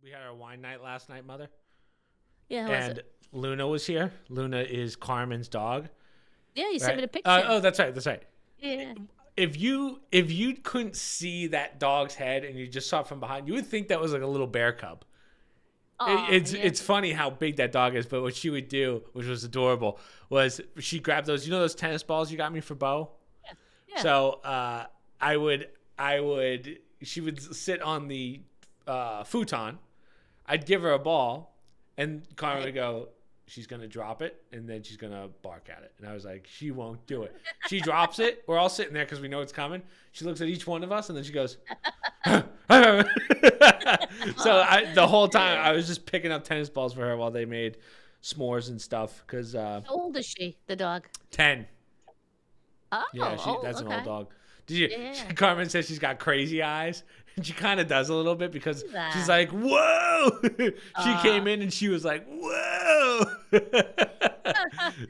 We had our wine night last night, Mother. Yeah, how was And it? Luna was here. Luna is Carmen's dog. Yeah, you Right? sent me the picture. Oh, that's right. That's right. Yeah. If you couldn't see that dog's head and you just saw it from behind, you would think that was like a little bear cub. It's funny how big that dog is, but what she would do, which was adorable, was she grabbed those tennis balls you got me for Bo. Yeah. So she would sit on the futon. I'd give her a ball, and Carmen would go, she's going to drop it, and then she's going to bark at it. And I was like, she won't do it. She drops it. We're all sitting there because we know it's coming. She looks at each one of us, and then she goes, So the whole time, I was just picking up tennis balls for her while they made s'mores and stuff. Cause, How old is she, the dog? 10. Oh, Yeah, that's an old dog. Did you? Yeah. Carmen says she's got crazy eyes, and she kind of does a little bit because she's like, "Whoa!" She came in and she was like, "Whoa!"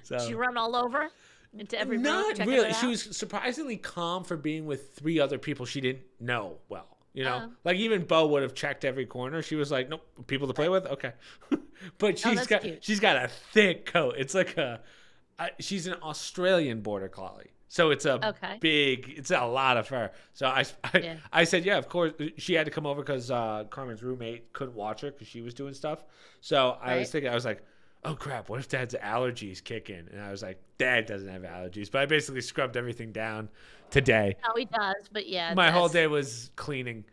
So, she run all over into every room. not checking really. it She out? was surprisingly calm for being with 3 other people she didn't know well. You know, like even Bo would have checked every corner. She was like, "Nope, people to play with, okay." But she's got a thick coat. It's like she's an Australian border collie. So it's it's a lot of fur. So I said, yeah, of course. She had to come over because Carmen's roommate couldn't watch her because she was doing stuff. So I was like, oh crap, what if Dad's allergies kick in? And I was like, Dad doesn't have allergies. But I basically scrubbed everything down today. Oh, he does, but yeah. My whole day was cleaning.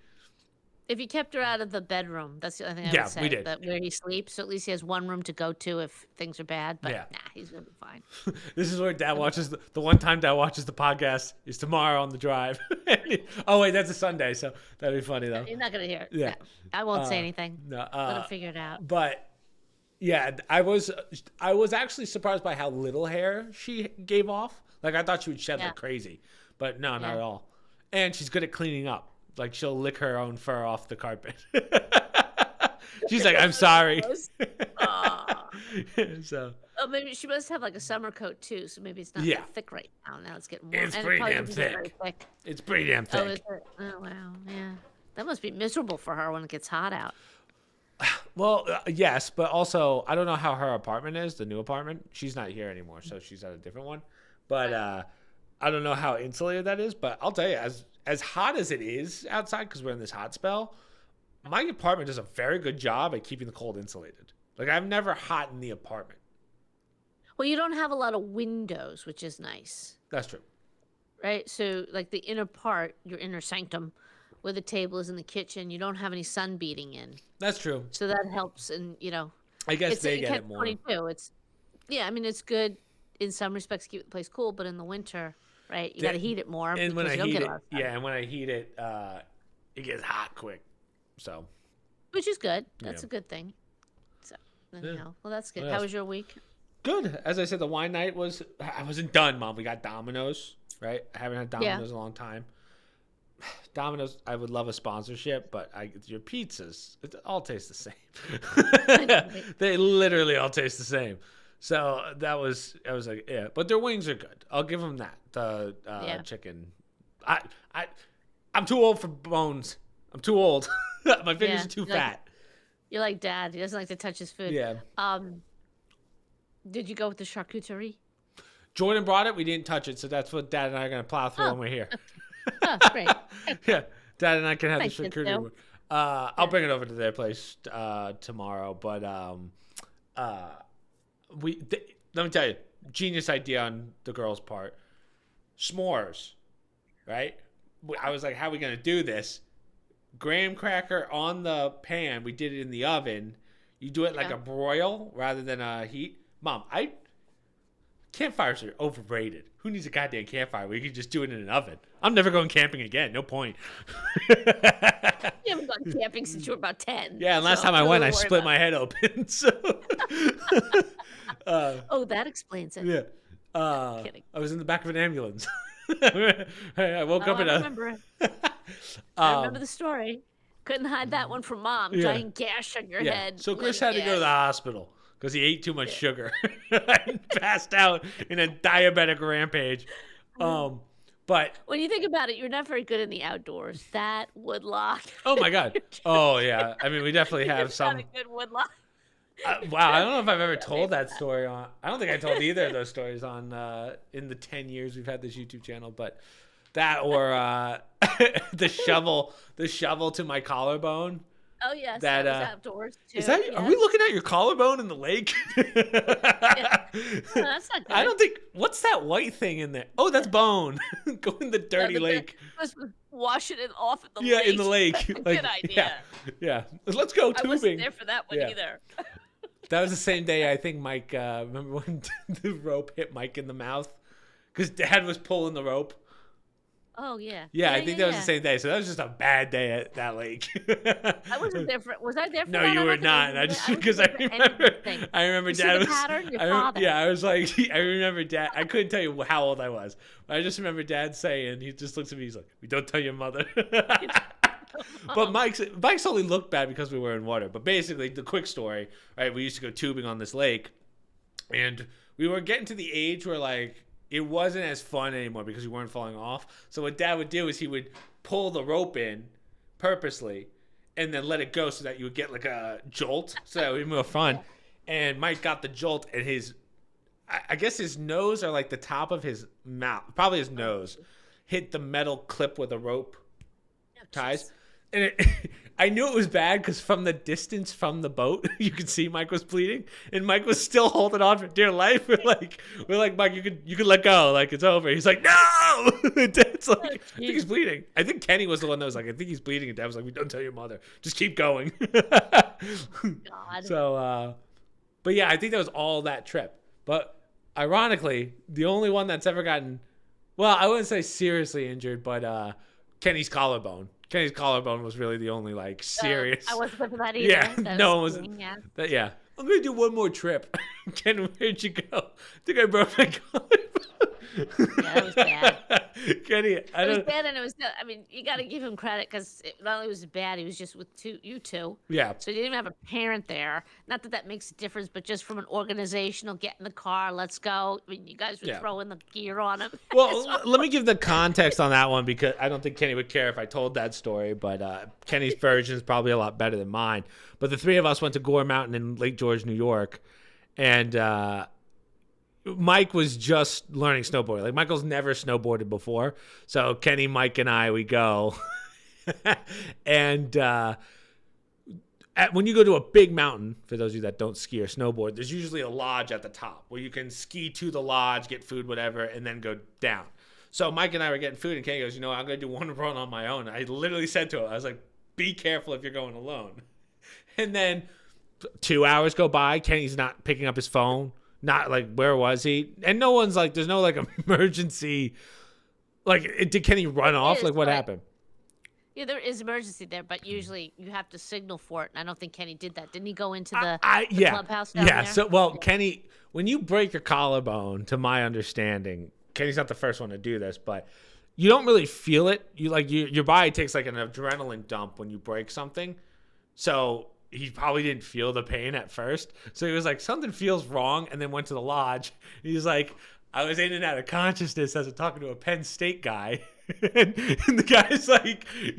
If you kept her out of the bedroom, that's the only thing I would say. We did. That where he sleeps, so at least he has one room to go to if things are bad. But nah, he's gonna be fine. This is where Dad watches the one time Dad watches the podcast is tomorrow on the drive. Oh wait, that's a Sunday, so that'd be funny though. You're not gonna hear it. Yeah, I won't say anything. No, let him figure it out. But yeah, I was actually surprised by how little hair she gave off. Like I thought she would shed like crazy, but no, not at all. And she's good at cleaning up. Like she'll lick her own fur off the carpet. She's like, I'm sorry. So. Oh, maybe she must have like a summer coat too, so maybe it's not that thick right now. Now it's getting warm. It's pretty damn thick. It's pretty damn thick. Oh, is it? Oh, wow. Yeah. That must be miserable for her when it gets hot out. Well, yes, but also I don't know how her apartment is, the new apartment. She's not here anymore, so she's at a different one. But I don't know how insulated that is. But I'll tell you, as hot as it is outside, because we're in this hot spell, my apartment does a very good job at keeping the cold insulated. Like I'm never hot in the apartment. Well, you don't have a lot of windows, which is nice. That's true. Right? So like the inner part, your inner sanctum, where the table is in the kitchen, you don't have any sun beating in. That's true. So that helps, and I guess they get it more. 22. It's good in some respects to keep the place cool, but in the winter, right, you got to heat it more. And when I heat it, and when I heat it, it gets hot quick. So, which is good. That's a good thing. So, anyhow, well, that's good. How was your week? Good. As I said, the wine night I wasn't done, Mom. We got Domino's, right? I haven't had Domino's in a long time. Domino's, I would love a sponsorship, but your pizzas, it all tastes the same. They literally all taste the same. So I was like, yeah, but their wings are good. I'll give them that. The chicken. I'm too old for bones. I'm too old. My fingers are too fat. You're like Dad. He doesn't like to touch his food. Yeah. Did you go with the charcuterie? Jordan brought it. We didn't touch it, so that's what Dad and I are gonna plow through when we're here. Oh, great. Yeah, Dad and I can have the charcuterie. I'll bring it over to their place tomorrow. But let me tell you, genius idea on the girls' part. S'mores, right? I was like, how are we gonna do this? Graham cracker on the pan. We did it in the oven. You do it like a broil rather than a heat. Mom, campfires are overrated. Who needs a goddamn campfire? We can just do it in an oven. I'm never going camping again. No point. You haven't gone camping since you were about 10. Yeah, and last time I went, I split my head open. So. That explains it. Yeah. Kidding. I was in the back of an ambulance. I woke up in I remember it. I remember the story. Couldn't hide that one from Mom. Giant gash on your head. So Chris had to go to the hospital because he ate too much sugar and passed out in a diabetic rampage. But when you think about it, you're not very good in the outdoors. That woodlock. oh my God. Oh yeah. I mean, we definitely have some. Not a good woodlock. Wow, I don't know if I've ever told that story on. I don't think I told either of those stories on in the 10 years we've had this YouTube channel, but that or the shovel to my collarbone. Oh yes, that was outdoors too. Is that? Are we looking at your collarbone in the lake? Yeah. No, that's not good. I don't think. What's that white thing in there? Oh, that's bone. Go in the dirty lake. Wash it off in the lake. Yeah, in the lake. That's a good idea. Yeah. Let's go tubing. I wasn't there for that one either. That was the same day I think Mike. Remember when the rope hit Mike in the mouth because Dad was pulling the rope. Oh yeah. Yeah, I think that was the same day. So that was just a bad day at that lake. I wasn't there for. Was I there for? No, that? you were not. I just because I remember. I remember Dad was. Pattern? Your father. Yeah, I was like, I remember Dad. I couldn't tell you how old I was, but I just remember Dad saying, he just looks at me. He's like, "We don't tell your mother." But Mike's only looked bad because we were in water. But basically, the quick story, right? We used to go tubing on this lake, and we were getting to the age where like. It wasn't as fun anymore because we weren't falling off. So what Dad would do is he would pull the rope in purposely and then let it go so that you would get like a jolt so that would be more fun. And Mike got the jolt and I guess his nose or like the top of his mouth, probably his nose, hit the metal clip where the rope ties. And I knew it was bad because from the distance from the boat, you could see Mike was bleeding, and Mike was still holding on for dear life. We're like, Mike, you could let go, like it's over. He's like, no. Dad's like, I think he's bleeding. I think Kenny was the one that was like, I think he's bleeding, and Dad was like, we don't tell your mother, just keep going. God. So, but yeah, I think that was all that trip. But ironically, the only one that's ever gotten, well, I wouldn't say seriously injured, but Kenny's collarbone. Kenny's collarbone was really the only like serious. I wasn't there for that either. Yeah, no one was. Yeah. I'm gonna do one more trip. Ken, where'd you go? I think I broke my collarbone. Yeah, that was bad. Kenny, it was bad, and it was. I mean, you got to give him credit because not only was it bad, he was just with you two. Yeah. So he didn't even have a parent there. Not that makes a difference, but just from an organizational, get in the car, let's go. I mean, you guys were throwing the gear on him. Well, let me give the context on that one because I don't think Kenny would care if I told that story, but Kenny's version is probably a lot better than mine. But the three of us went to Gore Mountain in Lake George, New York, and Mike was just learning snowboarding. Like Michael's never snowboarded before. So Kenny, Mike, and I, we go. And when you go to a big mountain, for those of you that don't ski or snowboard, there's usually a lodge at the top where you can ski to the lodge, get food, whatever, and then go down. So Mike and I were getting food, and Kenny goes, I'm going to do one run on my own. And I literally said to him, I was like, be careful if you're going alone. And then 2 hours go by. Kenny's not picking up his phone. Not like, where was he? And no one's like, there's no like emergency. Like, did Kenny run off? Like, what happened? Yeah, there is emergency there, but usually you have to signal for it. And I don't think Kenny did that. Didn't he go into the clubhouse down there? Yeah, so, well, Kenny, when you break your collarbone, to my understanding, Kenny's not the first one to do this, but you don't really feel it. You like your body takes like an adrenaline dump when you break something. So he probably didn't feel the pain at first. So he was like, something feels wrong, and then went to the lodge. He's like, I was in and out of consciousness as I'm talking to a Penn State guy. and the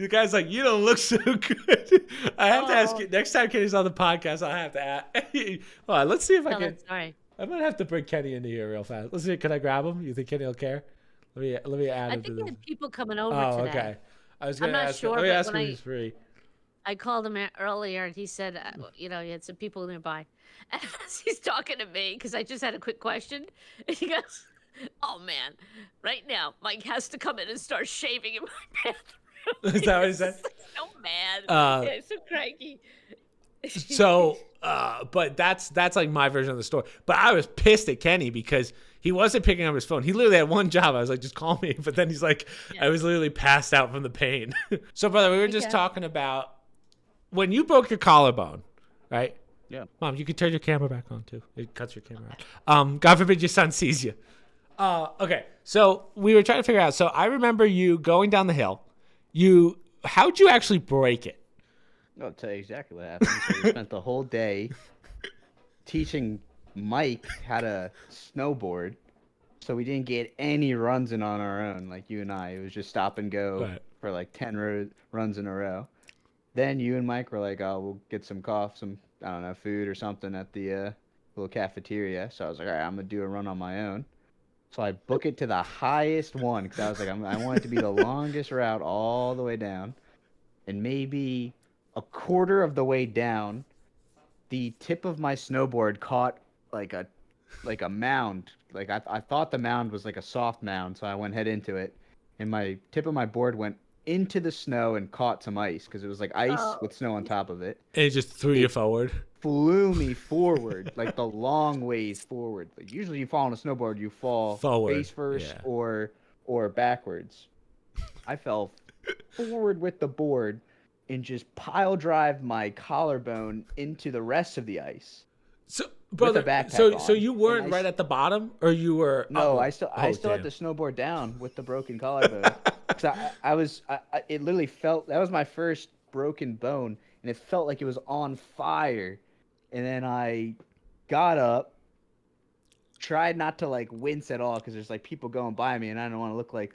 guy's like, you don't look so good. I have to ask you, next time Kenny's on the podcast, I'll have to ask. Hold on, let's see if I can. Sorry. I might have to bring Kenny into here real fast. Let's see, can I grab him? You think Kenny will care? Let me add him to this. I think he had people coming over today. Okay. I was going to ask sure, him. Let me ask him if he's free. I called him earlier, and he said, he had some people nearby. And as he's talking to me, because I just had a quick question, and he goes, oh, man, right now, Mike has to come in and start shaving in my bathroom. Is that what he said? So mad. Yeah, so cranky. So, but that's like my version of the story. But I was pissed at Kenny because he wasn't picking up his phone. He literally had one job. I was like, just call me. But then he's like, I was literally passed out from the pain. So, brother, we were just talking about when you broke your collarbone, right? Yeah. Mom, you can turn your camera back on too. It cuts your camera out. God forbid your son sees you. Okay. So we were trying to figure out. So I remember you going down the hill. How'd you actually break it? I'll tell you exactly what happened. So we spent the whole day teaching Mike how to snowboard. so we didn't get any runs in on our own, like you and I. It was just stop and go for like 10 runs in a row. Then you and Mike were like, "Oh, we'll get some I don't know, food or something at the little cafeteria." So I was like, "All right, I'm gonna do a run on my own." So I book it to the highest one because I was like, I want it to be the longest route all the way down, and maybe a quarter of the way down, the tip of my snowboard caught like a mound. Like I thought the mound was like a soft mound, so I went head into it, and my tip of my board went into the snow and caught some ice because it was like ice with snow on top of it. And it just threw you forward. Flew me forward, like the long ways forward. Like usually you fall on a snowboard, you fall forward, face first or backwards. I fell forward with the board and just pile drive my collarbone into the rest of the ice. So, brother, so you weren't right at the bottom, or you were? No, I still had the snowboard down with the broken collarbone. Cause it literally felt, that was my first broken bone, and it felt like it was on fire. And then I got up, tried not to like wince at all, because there's like people going by me, and I don't want to look like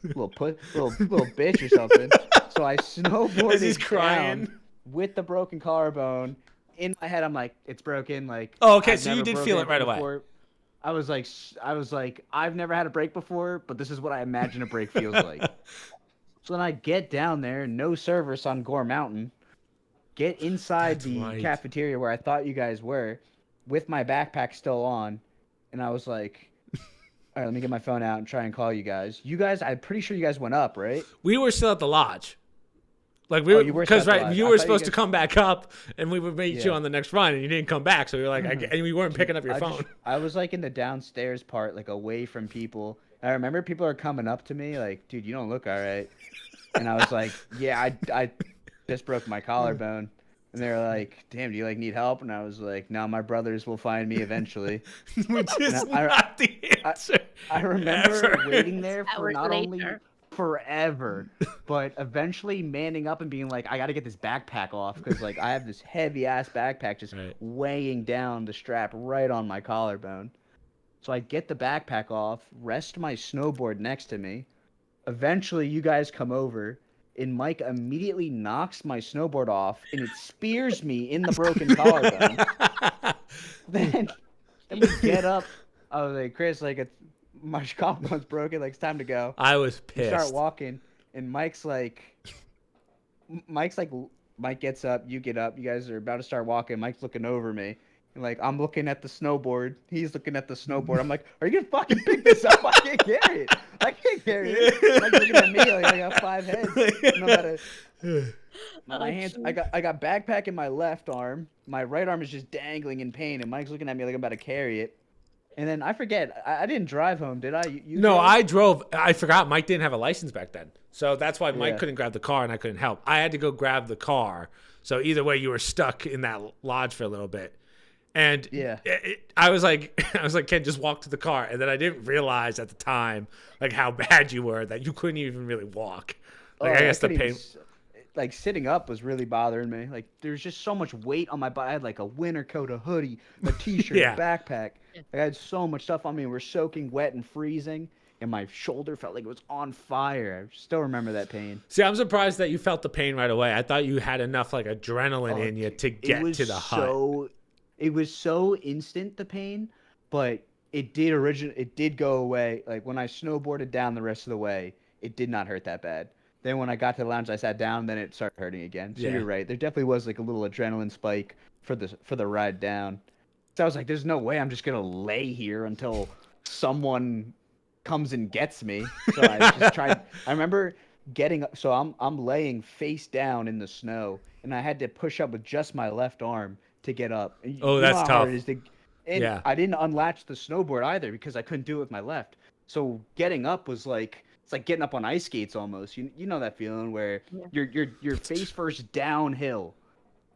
little bitch or something. So I snowboarded he's crying down with the broken collarbone. In my head, I'm like, it's broken. Like, oh, okay, so you did feel it right before. away. I was like, I've never had a break before, but this is what I imagine a break feels like. So then I get down there, no service on Gore Mountain, get inside cafeteria where I thought you guys were, with my backpack still on, and I was like, all right, let me get my phone out and try and call you guys. I'm pretty sure you guys went up, right? We were still at the lodge. Like we were, because you were supposed to come back up, and we would meet you on the next run, and you didn't come back. So you're like, and we weren't picking up your phone. I was like in the downstairs part, like away from people. And I remember people are coming up to me, like, "Dude, you don't look all right." And I was like, "Yeah, I just broke my collarbone." And they're like, "Damn, do you like need help?" And I was like, "No, my brothers will find me eventually." Which is not the answer. I remember waiting there for only forever, but eventually manning up and being like, I got to get this backpack off, because like I have this heavy ass backpack just weighing down the strap right on my collarbone. So I get the backpack off, rest my snowboard next to me. Eventually you guys come over, and Mike immediately knocks my snowboard off, and it spears me in the broken collarbone. then we get up. I was like, Chris, like, my collarbone's broken, like, it's time to go. I was pissed. We start walking, and Mike gets up, you get up, you guys are about to start walking. Mike's looking over me, and like, I'm looking at the snowboard, he's looking at the snowboard. I'm like, are you gonna fucking pick this up? I can't carry it. Mike's looking at me like I got 5 heads. My hands, I got backpack in my left arm, my right arm is just dangling in pain, and Mike's looking at me like I'm about to carry it. And then I forget, I didn't drive home, did I? No, I drove. I forgot Mike didn't have a license back then. So that's why Mike couldn't grab the car and I couldn't help. I had to go grab the car. So either way, you were stuck in that lodge for a little bit. And I was like, Ken, just walk to the car. And then I didn't realize at the time, like, how bad you were, that you couldn't even really walk. Like, I guess the pain. Like, sitting up was really bothering me. Like, there's just so much weight on my body. I had like a winter coat, a hoodie, a t-shirt, a backpack. Like, I had so much stuff on me. We're soaking wet and freezing, and my shoulder felt like it was on fire. I still remember that pain. See, I'm surprised that you felt the pain right away. I thought you had enough like adrenaline in you to get to the hut. It was so instant, the pain, but it did go away. Like, when I snowboarded down the rest of the way, it did not hurt that bad. Then when I got to the lounge, I sat down, then it started hurting again. So you're right. There definitely was like a little adrenaline spike for the ride down. So I was like, there's no way I'm just going to lay here until someone comes and gets me. So I just tried. I remember getting up. So I'm laying face down in the snow, and I had to push up with just my left arm to get up. Oh, that's tough. Hard it is and I didn't unlatch the snowboard either because I couldn't do it with my left. So getting up was like, it's like getting up on ice skates almost. You know that feeling where you're face first downhill,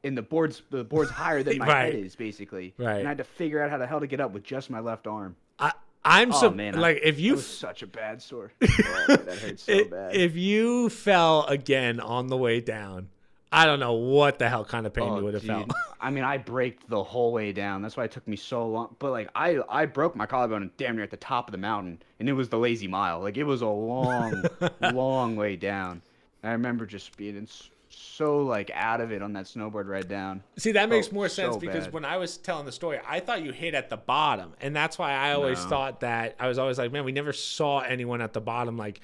and the board's higher than my head is basically. Right. And I had to figure out how the hell to get up with just my left arm. If you that was such a bad story. Oh, that hurt so bad. If you fell again on the way down, I don't know what the hell kind of pain you would have dude. felt. I mean, I braked the whole way down. That's why it took me so long. But like, I broke my collarbone damn near at the top of the mountain, and it was the lazy mile. Like, it was a long, long way down. I remember just being so like out of it on that snowboard ride down. See, that makes more sense so because bad. when I was telling the story, I thought you hit at the bottom, and that's why I always thought that. I was always like, man, we never saw anyone at the bottom. Like,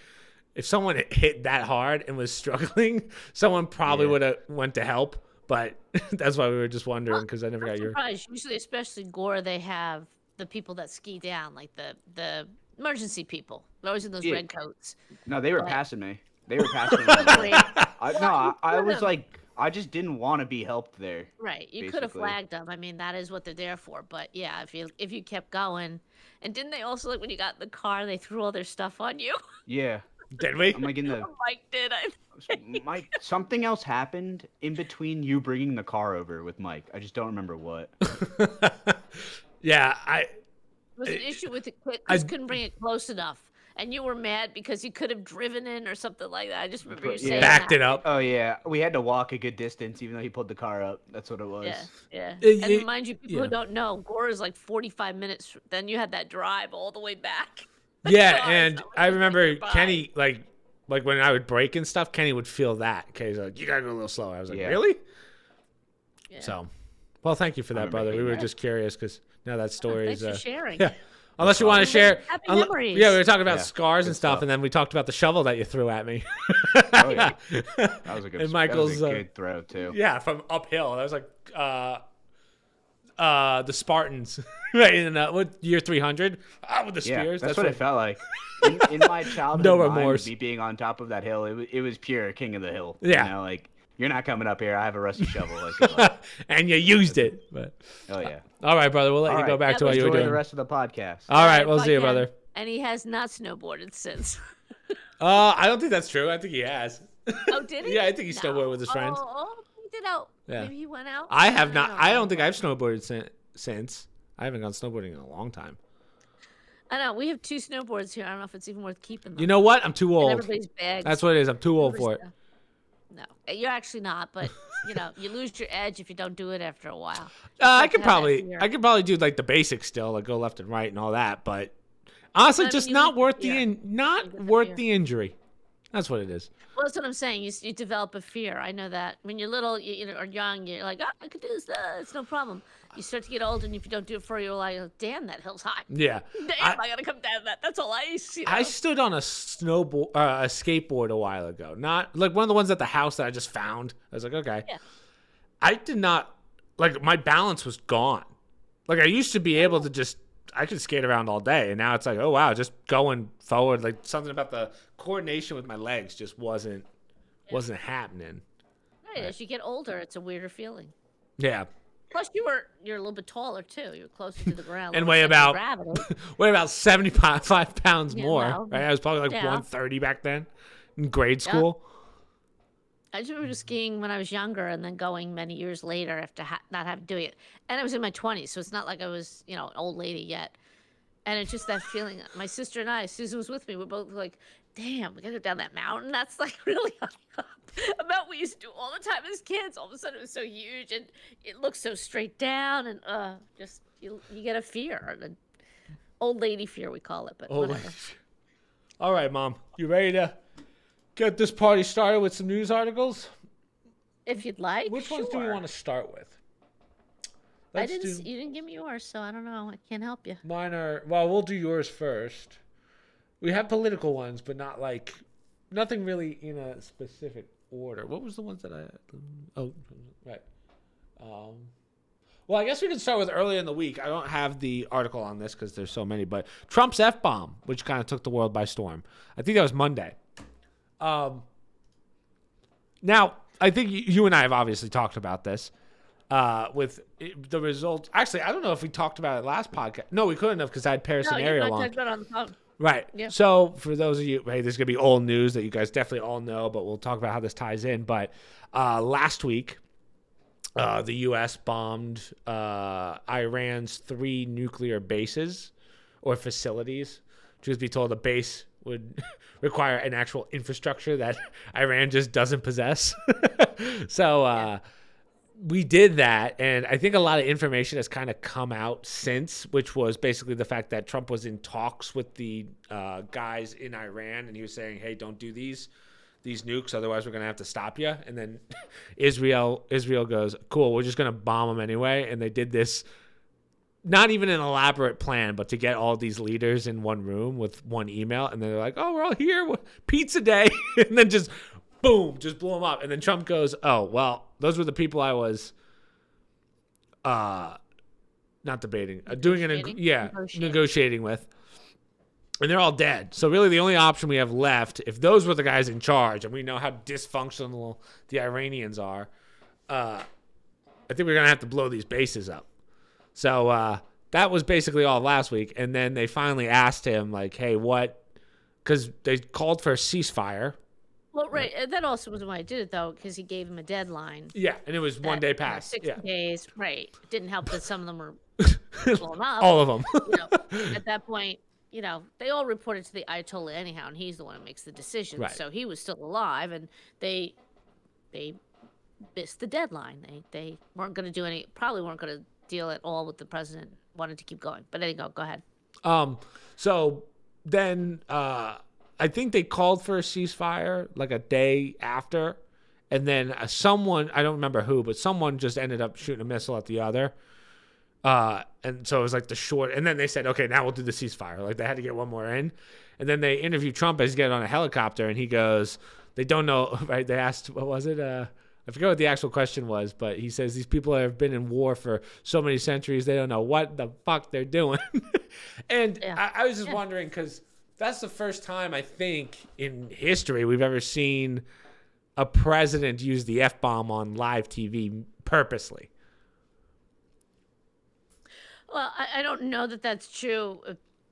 if someone hit that hard and was struggling, someone probably would have went to help. But that's why we were just wondering because I never got your. Surprised. Usually, especially Gore, they have the people that ski down, like the emergency people. They're always in those red coats. No, they were passing me. They were passing me. I was like, I just didn't want to be helped there. Right. You could have flagged them. I mean, that is what they're there for. But yeah, if you kept going, and didn't they also, like, when you got in the car, they threw all their stuff on you? Yeah. Did we? I'm like in the. Mike did. Mike, something else happened in between you bringing the car over with Mike. I just don't remember what. Yeah, It was an issue with it. Chris couldn't bring it close enough. And you were mad because you could have driven in or something like that. I just remember you saying backed that. it up. Oh yeah, we had to walk a good distance, even though he pulled the car up. That's what it was. Yeah. And mind you, people who don't know, Gore is like 45 minutes. Then you had that drive all the way back. Yeah, and I remember Kenny, like when I would brake and stuff, Kenny would feel that. Okay, he's like, you gotta go a little slower. I was like, really? Yeah. So, well, thank you for that, brother. We were just curious because now that story is. Thanks for sharing. Yeah. Unless you want to share. Happy memories. Yeah, we were talking about scars and stuff, and then we talked about the shovel that you threw at me. Oh, yeah. That was a good. And Michael's that was a good throw too. Yeah, from uphill. That was like the Spartans, right? In what year 300? With the spears. That's what it felt like. In my childhood, No remorse. Me being on top of that hill, it was pure king of the hill. Yeah. You know, like, you're not coming up here. I have a rusty shovel. And you used it. But oh yeah. All right, brother. We'll let you go back to what you were doing. The rest of the podcast. All right, we'll see you, brother. And he has not snowboarded since. I don't think that's true. I think he has. Oh, did he? Yeah, I think he snowboarded with his friends. Oh, he did out. Yeah. Maybe he went out. I have not. I don't think I've snowboarded since. I haven't gone snowboarding in a long time. I know. We have 2 snowboards here. I don't know if it's even worth keeping them. You know what? I'm too old. And everybody's bags. That's what it is. I'm too old for it. No, you're actually not. But you lose your edge if you don't do it after a while. I could probably do like the basics still, like go left and right and all that. But honestly, just not worth the injury. That's what it is. Well, that's what I'm saying. You develop a fear. I know that when you're little, or young, you're like, I could do this. It's no problem. You start to get older, and if you don't do it for you're like, damn, that hill's high. Yeah. Damn, I gotta come down that. That's all ice. I stood on a skateboard a while ago. Not like one of the ones at the house that I just found. I was like, okay. Yeah. I did not my balance was gone. Like I used to be able to I could skate around all day, and now it's like, oh wow, just going forward. Like something about the coordination with my legs just wasn't happening. Right. As you get older, it's a weirder feeling. Yeah. Plus, you're a little bit taller too. You're closer to the ground. And weigh about 75 pounds more. Well, right? I was probably 130 back then in grade school. I just remember skiing when I was younger, and then going many years later after not having to do it. And I was in my 20s, so it's not like I was an old lady yet. And it's just that feeling. My sister and I, Susan was with me. We're both like, damn, we gotta go down that mountain. That's like really high up. A mountain we used to do all the time as kids. All of a sudden it was so huge, and it looks so straight down, and just you get a fear, an old lady fear we call it, but whatever. All right, Mom, you ready to get this party started with some news articles? If you'd like. Which ones do we want to start with? You didn't give me yours, so I don't know. I can't help you. Mine are, well, we'll do yours first. We have political ones, but not nothing really in a specific order. What was the ones that I had? Oh, right. Well, I guess we can start with earlier in the week. I don't have the article on this because there's so many, but Trump's F-bomb, which kind of took the world by storm. I think that was Monday. Now, I think you and I have obviously talked about this. With the results. Actually, I don't know if we talked about it last podcast. No, we couldn't have because I had Paris and Ariel on. Talked about it on the phone. Right. Yeah. So for those of you, hey, this is going to be old news that you guys definitely all know, but we'll talk about how this ties in. But last week, the U.S. bombed Iran's 3 nuclear bases or facilities. Truth be told, a base would require an actual infrastructure that Iran just doesn't possess. So we did that, and I think a lot of information has kind of come out since, which was basically the fact that Trump was in talks with the guys in Iran, and he was saying, hey, don't do these nukes, otherwise we're going to have to stop you. And then Israel goes, cool, we're just going to bomb them anyway. And they did this, not even an elaborate plan, but to get all these leaders in one room with one email. And they're like, oh, we're all here, pizza day. And then just boom, just blew them up. And then Trump goes, oh, well, those were the people I was not debating, negotiating with. And they're all dead. So really the only option we have left, if those were the guys in charge, and we know how dysfunctional the Iranians are, I think we're going to have to blow these bases up. So that was basically all last week. And then they finally asked him, like, hey, what? Because they called for a ceasefire. Well, right. That also was why I did it, though, because he gave him a deadline. Yeah, and it was 1 day past. 60 days. Right. It didn't help that some of them were blown up. All of them. At that point, they all reported to the Ayatollah anyhow, and he's the one who makes the decision. Right. So he was still alive, and they missed the deadline. They weren't going to do probably weren't going to deal at all with the president. Wanted to keep going. But anyway, go ahead. So then I think they called for a ceasefire like a day after, and then someone, I don't remember who, but someone just ended up shooting a missile at the other. And so it was like and then they said, okay, now we'll do the ceasefire. Like they had to get one more in. And then they interviewed Trump as he got on a helicopter, and he goes, they don't know, right? They asked, what was it? I forget what the actual question was, but he says these people have been in war for so many centuries, they don't know what the fuck they're doing. And I was just wondering, because that's the first time I think in history we've ever seen a president use the F-bomb on live TV purposely. Well, I don't know that that's true.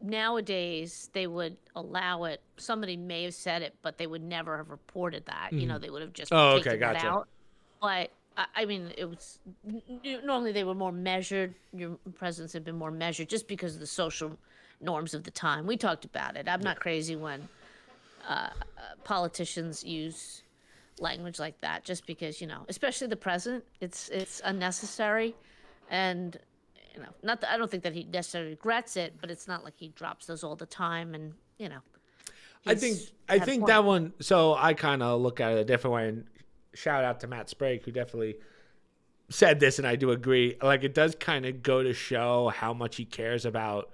Nowadays, they would allow it. Somebody may have said it, but they would never have reported that. Mm-hmm. They would have just taken gotcha. it out. But, I mean, it was normally they were more measured. Your presidents have been more measured just because of the social norms of the time. We talked about it. I'm not crazy when politicians use language like that, just because, especially the president, it's unnecessary. And not that I don't think that he necessarily regrets it, but it's not like he drops those all the time. And I think that one. So I kind of look at it a different way. And shout out to Matt Sprague, who definitely said this, and I do agree. Like it does kind of go to show how much he cares about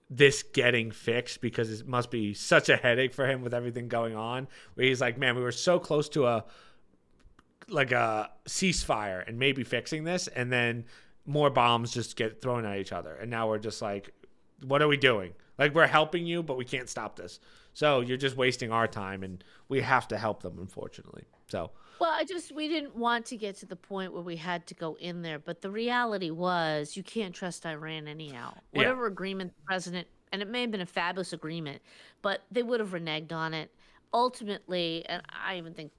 this getting fixed, because it must be such a headache for him with everything going on. Where he's like, man, we were so close to a ceasefire and maybe fixing this, and then more bombs just get thrown at each other. And now we're just like, what are we doing? Like, we're helping you, but we can't stop this. So you're just wasting our time, and we have to help them, unfortunately. So, well, we didn't want to get to the point where we had to go in there. But the reality was you can't trust Iran anyhow. Whatever agreement the president, and it may have been a fabulous agreement, but they would have reneged on it. Ultimately, and I even think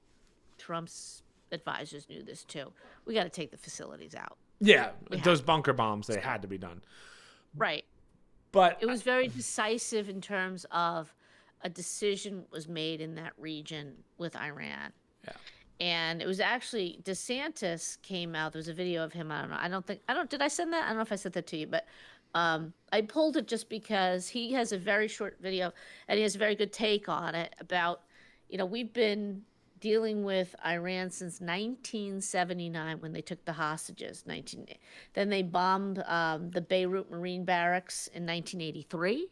Trump's advisors knew this too, we got to take the facilities out. Yeah, those bunker bombs, they had to be done. Right. But it was very decisive in terms of a decision was made in that region with Iran. Yeah. And it was actually DeSantis came out. There was a video of him. I don't know. Did I send that? I don't know if I sent that to you, but I pulled it just because he has a very short video and he has a very good take on it about, we've been dealing with Iran since 1979 when they took the hostages. Then they bombed the Beirut Marine Barracks in 1983.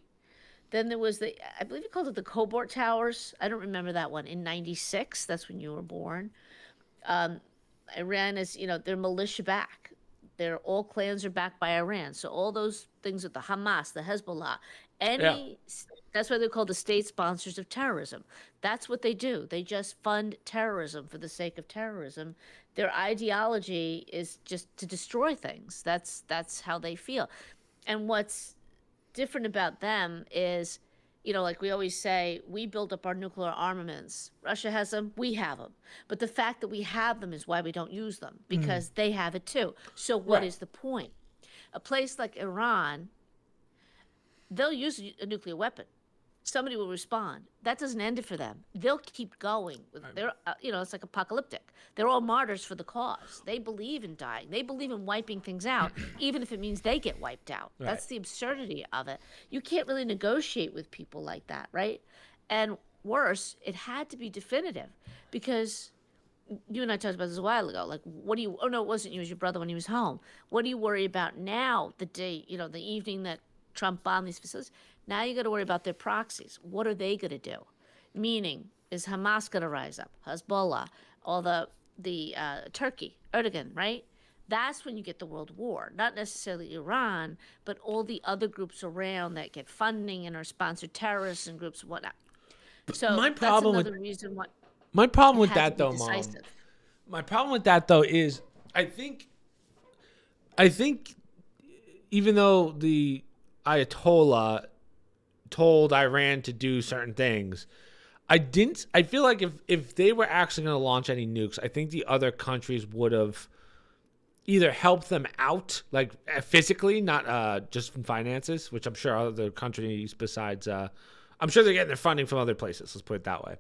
Then there was I believe he called it the Cobalt Towers. I don't remember that one. In 96, that's when you were born. Iran is, they're militia back. All clans are backed by Iran. So all those things with the Hamas, the Hezbollah, that's why they're called the state sponsors of terrorism. That's what they do. They just fund terrorism for the sake of terrorism. Their ideology is just to destroy things. That's how they feel. And what's different about them is, like we always say, we build up our nuclear armaments. Russia has them, we have them. But the fact that we have them is why we don't use them, because they have it too. So what is the point? A place like Iran, they'll use a nuclear weapon. somebody will respond. That doesn't end it for them. They'll keep going. They're, it's like apocalyptic. They're all martyrs for the cause. They believe in dying. They believe in wiping things out, even if it means they get wiped out. Right. That's the absurdity of it. You can't really negotiate with people like that, right? And worse, it had to be definitive, because you and I talked about this a while ago. Like, oh no, it wasn't you, it was your brother when he was home. What do you worry about now, the day, the evening that Trump bombed these facilities? Now you got to worry about their proxies. What are they going to do? Meaning, is Hamas going to rise up? Hezbollah, all the Turkey, Erdogan, right? That's when you get the world war. Not necessarily Iran, but all the other groups around that get funding and are sponsored terrorists and groups and whatnot. So my problem with that, though, Mom. My problem with that, though, is I think even though the Ayatollah told Iran to do certain things, I feel like if they were actually going to launch any nukes, I think the other countries would have either helped them out, like physically, not just from finances, which I'm sure other countries besides, I'm sure they're getting their funding from other places. Let's put it that way.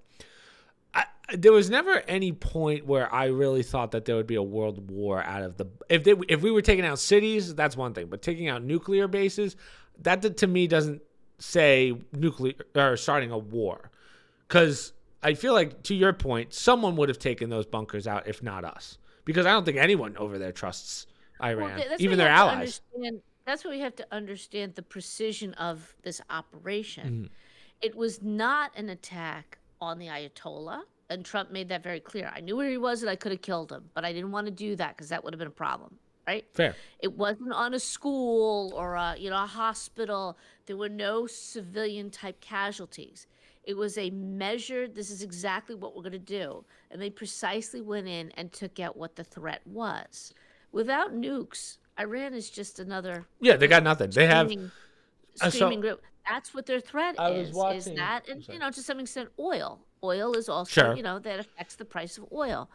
There was never any point where I really thought that there would be a world war out of if we were taking out cities, that's one thing, but taking out nuclear bases, that to me doesn't say nuclear or starting a war, because I feel like, to your point, someone would have taken those bunkers out if not us, because I don't think anyone over there trusts Iran, even their allies. That's what we have to understand, the precision of this operation. Mm-hmm. It was not an attack on the Ayatollah, and Trump made that very clear. I knew where he was and I could have killed him, but I didn't want to do that because that would have been a problem. Right? Fair. It wasn't on a school or a hospital. There were no civilian type casualties. It was a measured, this is exactly what we're going to do. And they precisely went in and took out what the threat was. Without nukes, Iran is just another. Yeah, they got nothing. They have screaming group. That's what their threat is. Is that, and to some extent, oil. Oil is also, that affects the price of oil.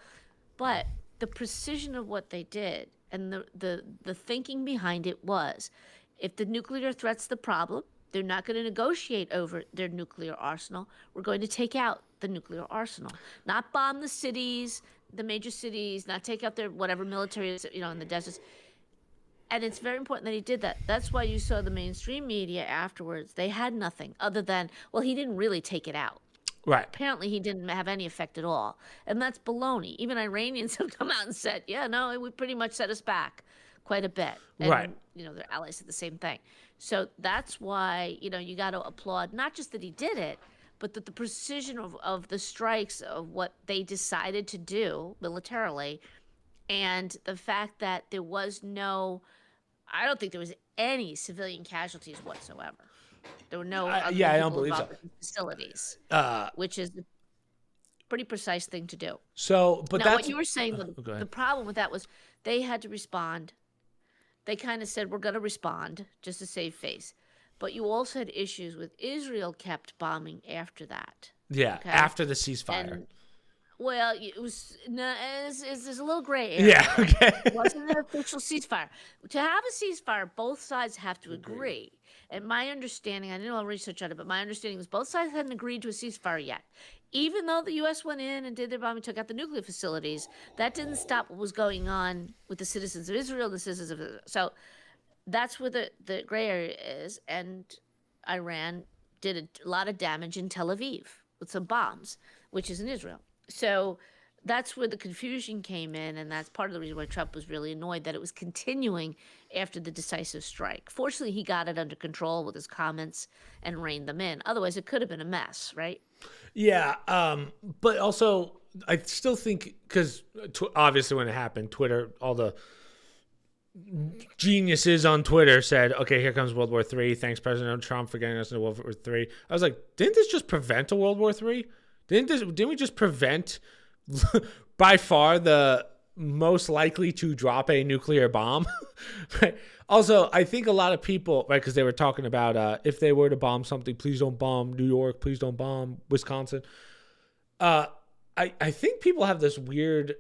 But the precision of what they did, and the thinking behind it was, if the nuclear threat's the problem, they're not going to negotiate over their nuclear arsenal. We're going to take out the nuclear arsenal, not bomb the cities, the major cities, not take out their whatever military is, in the deserts. And it's very important that he did that. That's why you saw the mainstream media afterwards. They had nothing other than, well, he didn't really take it out. Right. Apparently, he didn't have any effect at all. And that's baloney. Even Iranians have come out and said, yeah, no, it would pretty much set us back quite a bit. And, right. Their allies said the same thing. So that's why, you got to applaud, not just that he did it, but that the precision of the strikes, of what they decided to do militarily, and the fact that there was I don't think there was any civilian casualties whatsoever. There were no I don't believe so. Facilities, which is a pretty precise thing to do. So, but now, what you were saying, the problem with that was they had to respond. They kind of said, we're going to respond just to save face. But you also had issues with Israel kept bombing after that. Yeah, okay? After the ceasefire. And, well, it was there's a little gray area. Yeah, okay. It wasn't an official ceasefire. To have a ceasefire, both sides have to agree. And my understanding, I didn't know research on it, but my understanding was both sides hadn't agreed to a ceasefire yet. Even though the U.S. went in and did their bombing, took out the nuclear facilities, that didn't stop what was going on with the citizens of Israel, the citizens of Israel. So that's where the gray area is. And Iran did a lot of damage in Tel Aviv with some bombs, which is in Israel. So that's where the confusion came in, and that's part of the reason why Trump was really annoyed that it was continuing after the decisive strike. Fortunately, he got it under control with his comments and reined them in. Otherwise, it could have been a mess, right? Yeah, but also I still think, because obviously when it happened, Twitter, all the geniuses on Twitter said, okay, here comes World War III. Thanks, President Trump, for getting us into World War III. I was like, didn't this just prevent a World War III? Didn't we just prevent by far the most likely to drop a nuclear bomb? Right? Also, I think a lot of people, right, because they were talking about if they were to bomb something, please don't bomb New York, please don't bomb Wisconsin. I think people have this weird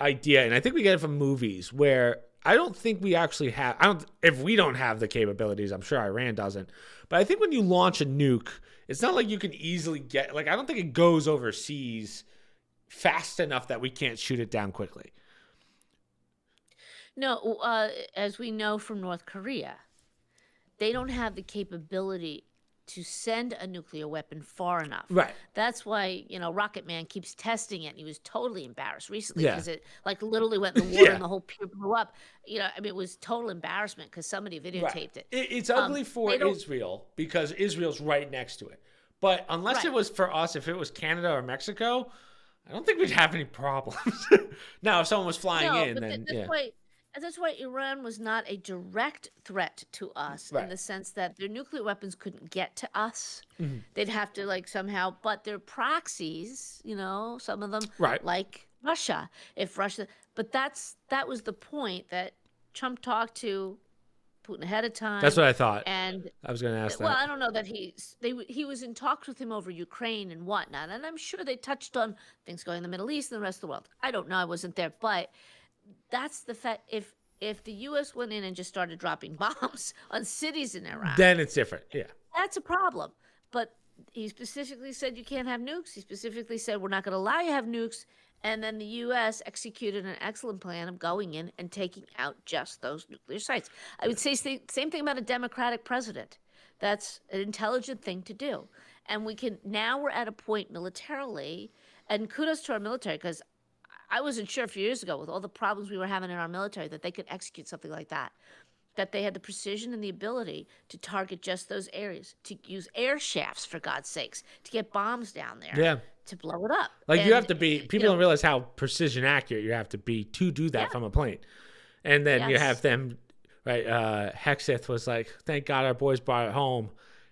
idea, and I think we get it from movies, where I don't think we actually have, if we don't have the capabilities, I'm sure Iran doesn't, but I think when you launch a nuke, It's not like you can easily get, like, I don't think it goes overseas fast enough that we can't shoot it down quickly. No, as we know from North Korea, they don't have the capability to send a nuclear weapon far enough. Right. That's why, Rocket Man keeps testing it. And he was totally embarrassed recently Yeah. because it literally went in the water Yeah. and the whole pier blew up. It was total embarrassment because somebody videotaped it. It's ugly for Israel because Israel's right next to it. But unless it was for us, if it was Canada or Mexico, I don't think we'd have any problems. Now, if someone was flying in, then that's why Iran was not a direct threat to us in the sense that their nuclear weapons couldn't get to us. Mm-hmm. They'd have to somehow, but their proxies, some of them like Russia. But that was the point that Trump talked to Putin ahead of time. That's what I thought. And I was going to ask that. Well, I don't know that he was in talks with him over Ukraine and whatnot, and I'm sure they touched on things going in the Middle East and the rest of the world. I don't know. I wasn't there, but that's the fact. If the U.S. went in and just started dropping bombs on cities in Iraq, then it's different. Yeah, that's a problem. But he specifically said you can't have nukes. He specifically said we're not going to allow you to have nukes. And then the U.S. executed an excellent plan of going in and taking out just those nuclear sites. I would say same thing about a Democratic president. That's an intelligent thing to do. And we're at a point militarily, and kudos to our military, because I wasn't sure a few years ago with all the problems we were having in our military that they could execute something like that. That they had the precision and the ability to target just those areas, to use air shafts, for God's sakes, to get bombs down there, to blow it up. You have to be, people don't realize how precision accurate you have to be to do that from a plane. And then you have them, Hexeth was like, thank God our boys brought it home.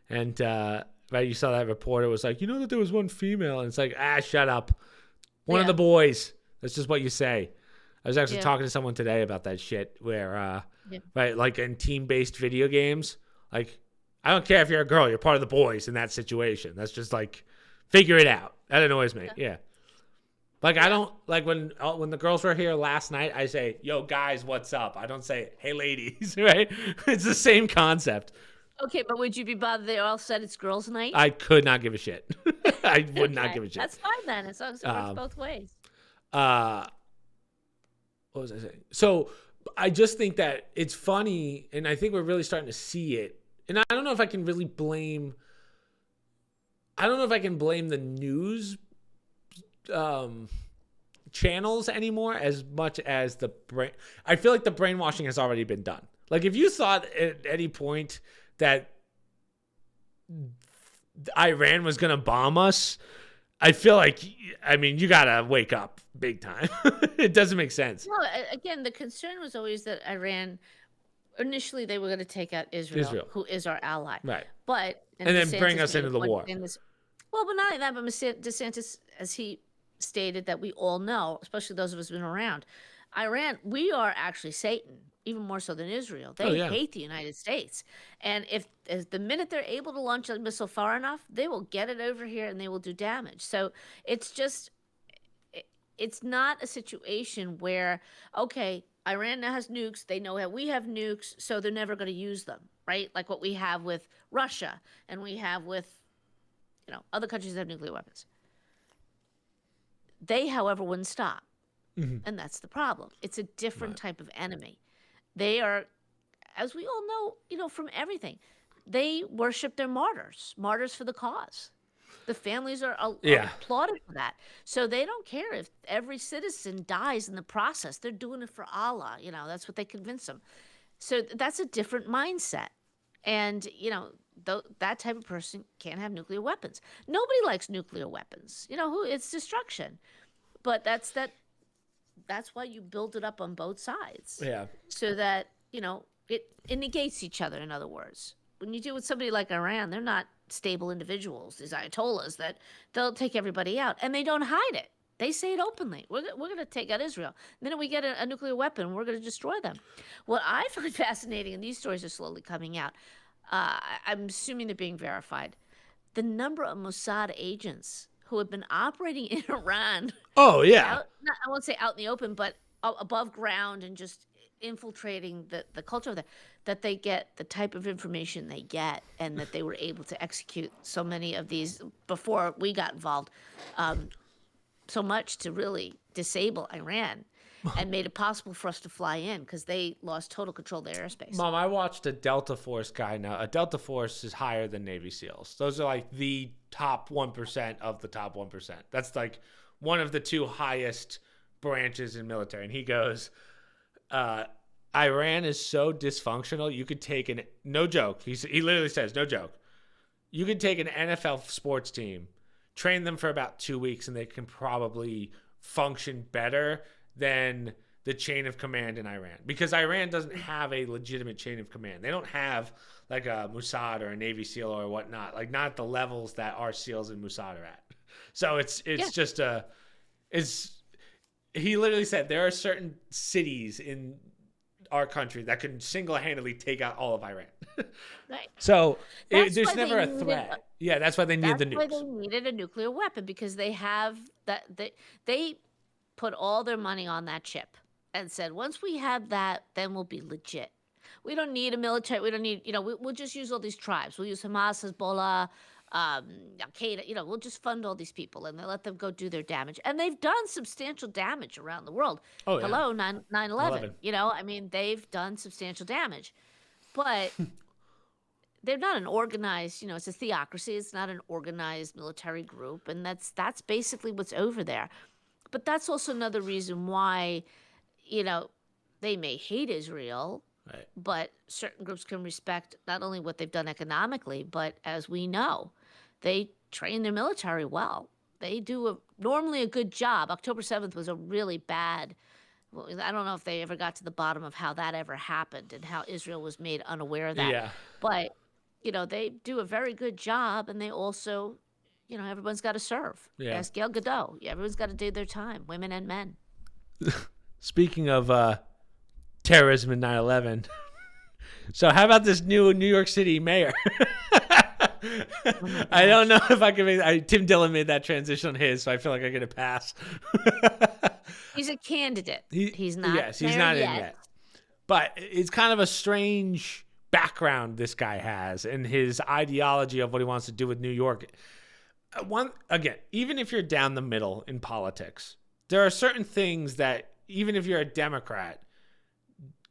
And, you saw that reporter was like, that there was one female. And it's like, shut up. One of the boys. That's just what you say. I was actually talking to someone today about that shit where, in team-based video games, I don't care if you're a girl, you're part of the boys in that situation. That's just figure it out. That annoys me. Yeah. I don't, when the girls were here last night, I say, yo, guys, what's up? I don't say, hey, ladies, right? It's the same concept. Okay, but would you be bothered they all said it's girls' night? I could not give a shit. I would not give a shit. That's fine then, as long as it works both ways. What was I saying? So I just think that it's funny, and I think we're really starting to see it. And I don't know if I can really blame. I don't know if I can blame the news channels anymore as much as the brain. I feel like the brainwashing has already been done. If you thought at any point that Iran was going to bomb us, I feel like, you got to wake up big time. It doesn't make sense. No, again, the concern was always that Iran, initially they were going to take out Israel, who is our ally. Right. But and then bring us into the war. But not only that, but DeSantis, as he stated, that we all know, especially those of us who've been around, Iran, we are actually Satan, even more so than Israel. They hate the United States. And if the minute they're able to launch a missile far enough, they will get it over here and they will do damage. So it's not a situation where, okay, Iran now has nukes. They know that we have nukes, so they're never going to use them, right? Like what we have with Russia and we have with, other countries that have nuclear weapons. They, however, wouldn't stop. Mm-hmm. And that's the problem. It's a different type of enemy. They are, as we all know, from everything, they worship their martyrs for the cause. The families are applauded for that. So they don't care if every citizen dies in the process. They're doing it for Allah. That's what they convince them. So that's a different mindset. And, that type of person can't have nuclear weapons. Nobody likes nuclear weapons. It's destruction. But that's why you build it up on both sides. Yeah. So that, it negates each other, in other words. When you deal with somebody like Iran, they're not stable individuals, these Ayatollahs, that they'll take everybody out. And they don't hide it. They say it openly. We're going to take out Israel. The minute we get a nuclear weapon, we're going to destroy them. What I find fascinating, and these stories are slowly coming out, I'm assuming they're being verified, the number of Mossad agents who have been operating in Iran. Oh, yeah. I won't say out in the open, but above ground and just infiltrating the culture of that they get the type of information they get, and that they were able to execute so many of these before we got involved, so much to really disable Iran and made it possible for us to fly in because they lost total control of their airspace. Mom, I watched a Delta Force guy now. A Delta Force is higher than Navy SEALs. Those are like the top 1% of the top 1%. That's like one of the two highest branches in military. And he goes, Iran is so dysfunctional. You could take no joke. He literally says, no joke. You could take an NFL sports team, train them for about 2 weeks, and they can probably function better than the chain of command in Iran, because Iran doesn't have a legitimate chain of command. They don't have like a Mossad or a Navy SEAL or whatnot, like not the levels that our SEALs and Mossad are at. So it's just he literally said there are certain cities in our country that could single-handedly take out all of Iran. Right. So there's never a threat. Yeah, that's why they need the nukes. That's why they needed a nuclear weapon, because they have that. They put all their money on that chip and said, once we have that, then we'll be legit. We don't need a military. We don't need, we'll just use all these tribes. We'll use Hamas, Hezbollah, Al-Qaeda. We'll just fund all these people and they let them go do their damage. And they've done substantial damage around the world. Oh, yeah. Hello, 9/11. They've done substantial damage. But they're not an organized, it's a theocracy. It's not an organized military group. And that's basically what's over there. But that's also another reason why, they may hate Israel, right, but certain groups can respect not only what they've done economically, but as we know, they train their military well. They do normally a good job. October 7th was a really bad. I don't know if they ever got to the bottom of how that ever happened and how Israel was made unaware of that. Yeah. But, they do a very good job, and they also, everyone's got to serve. Yeah. Ask Gail Godot. Everyone's got to do their time, women and men. Speaking of terrorism and 9/11, so how about this new New York City mayor? I don't know if I can Tim Dillon made that transition on his, so I feel like I get a pass. He's a candidate. He's not. Yes, he's not in yet. But it's kind of a strange background this guy has and his ideology of what he wants to do with New York. Even if you're down the middle in politics, there are certain things that, even if you're a Democrat,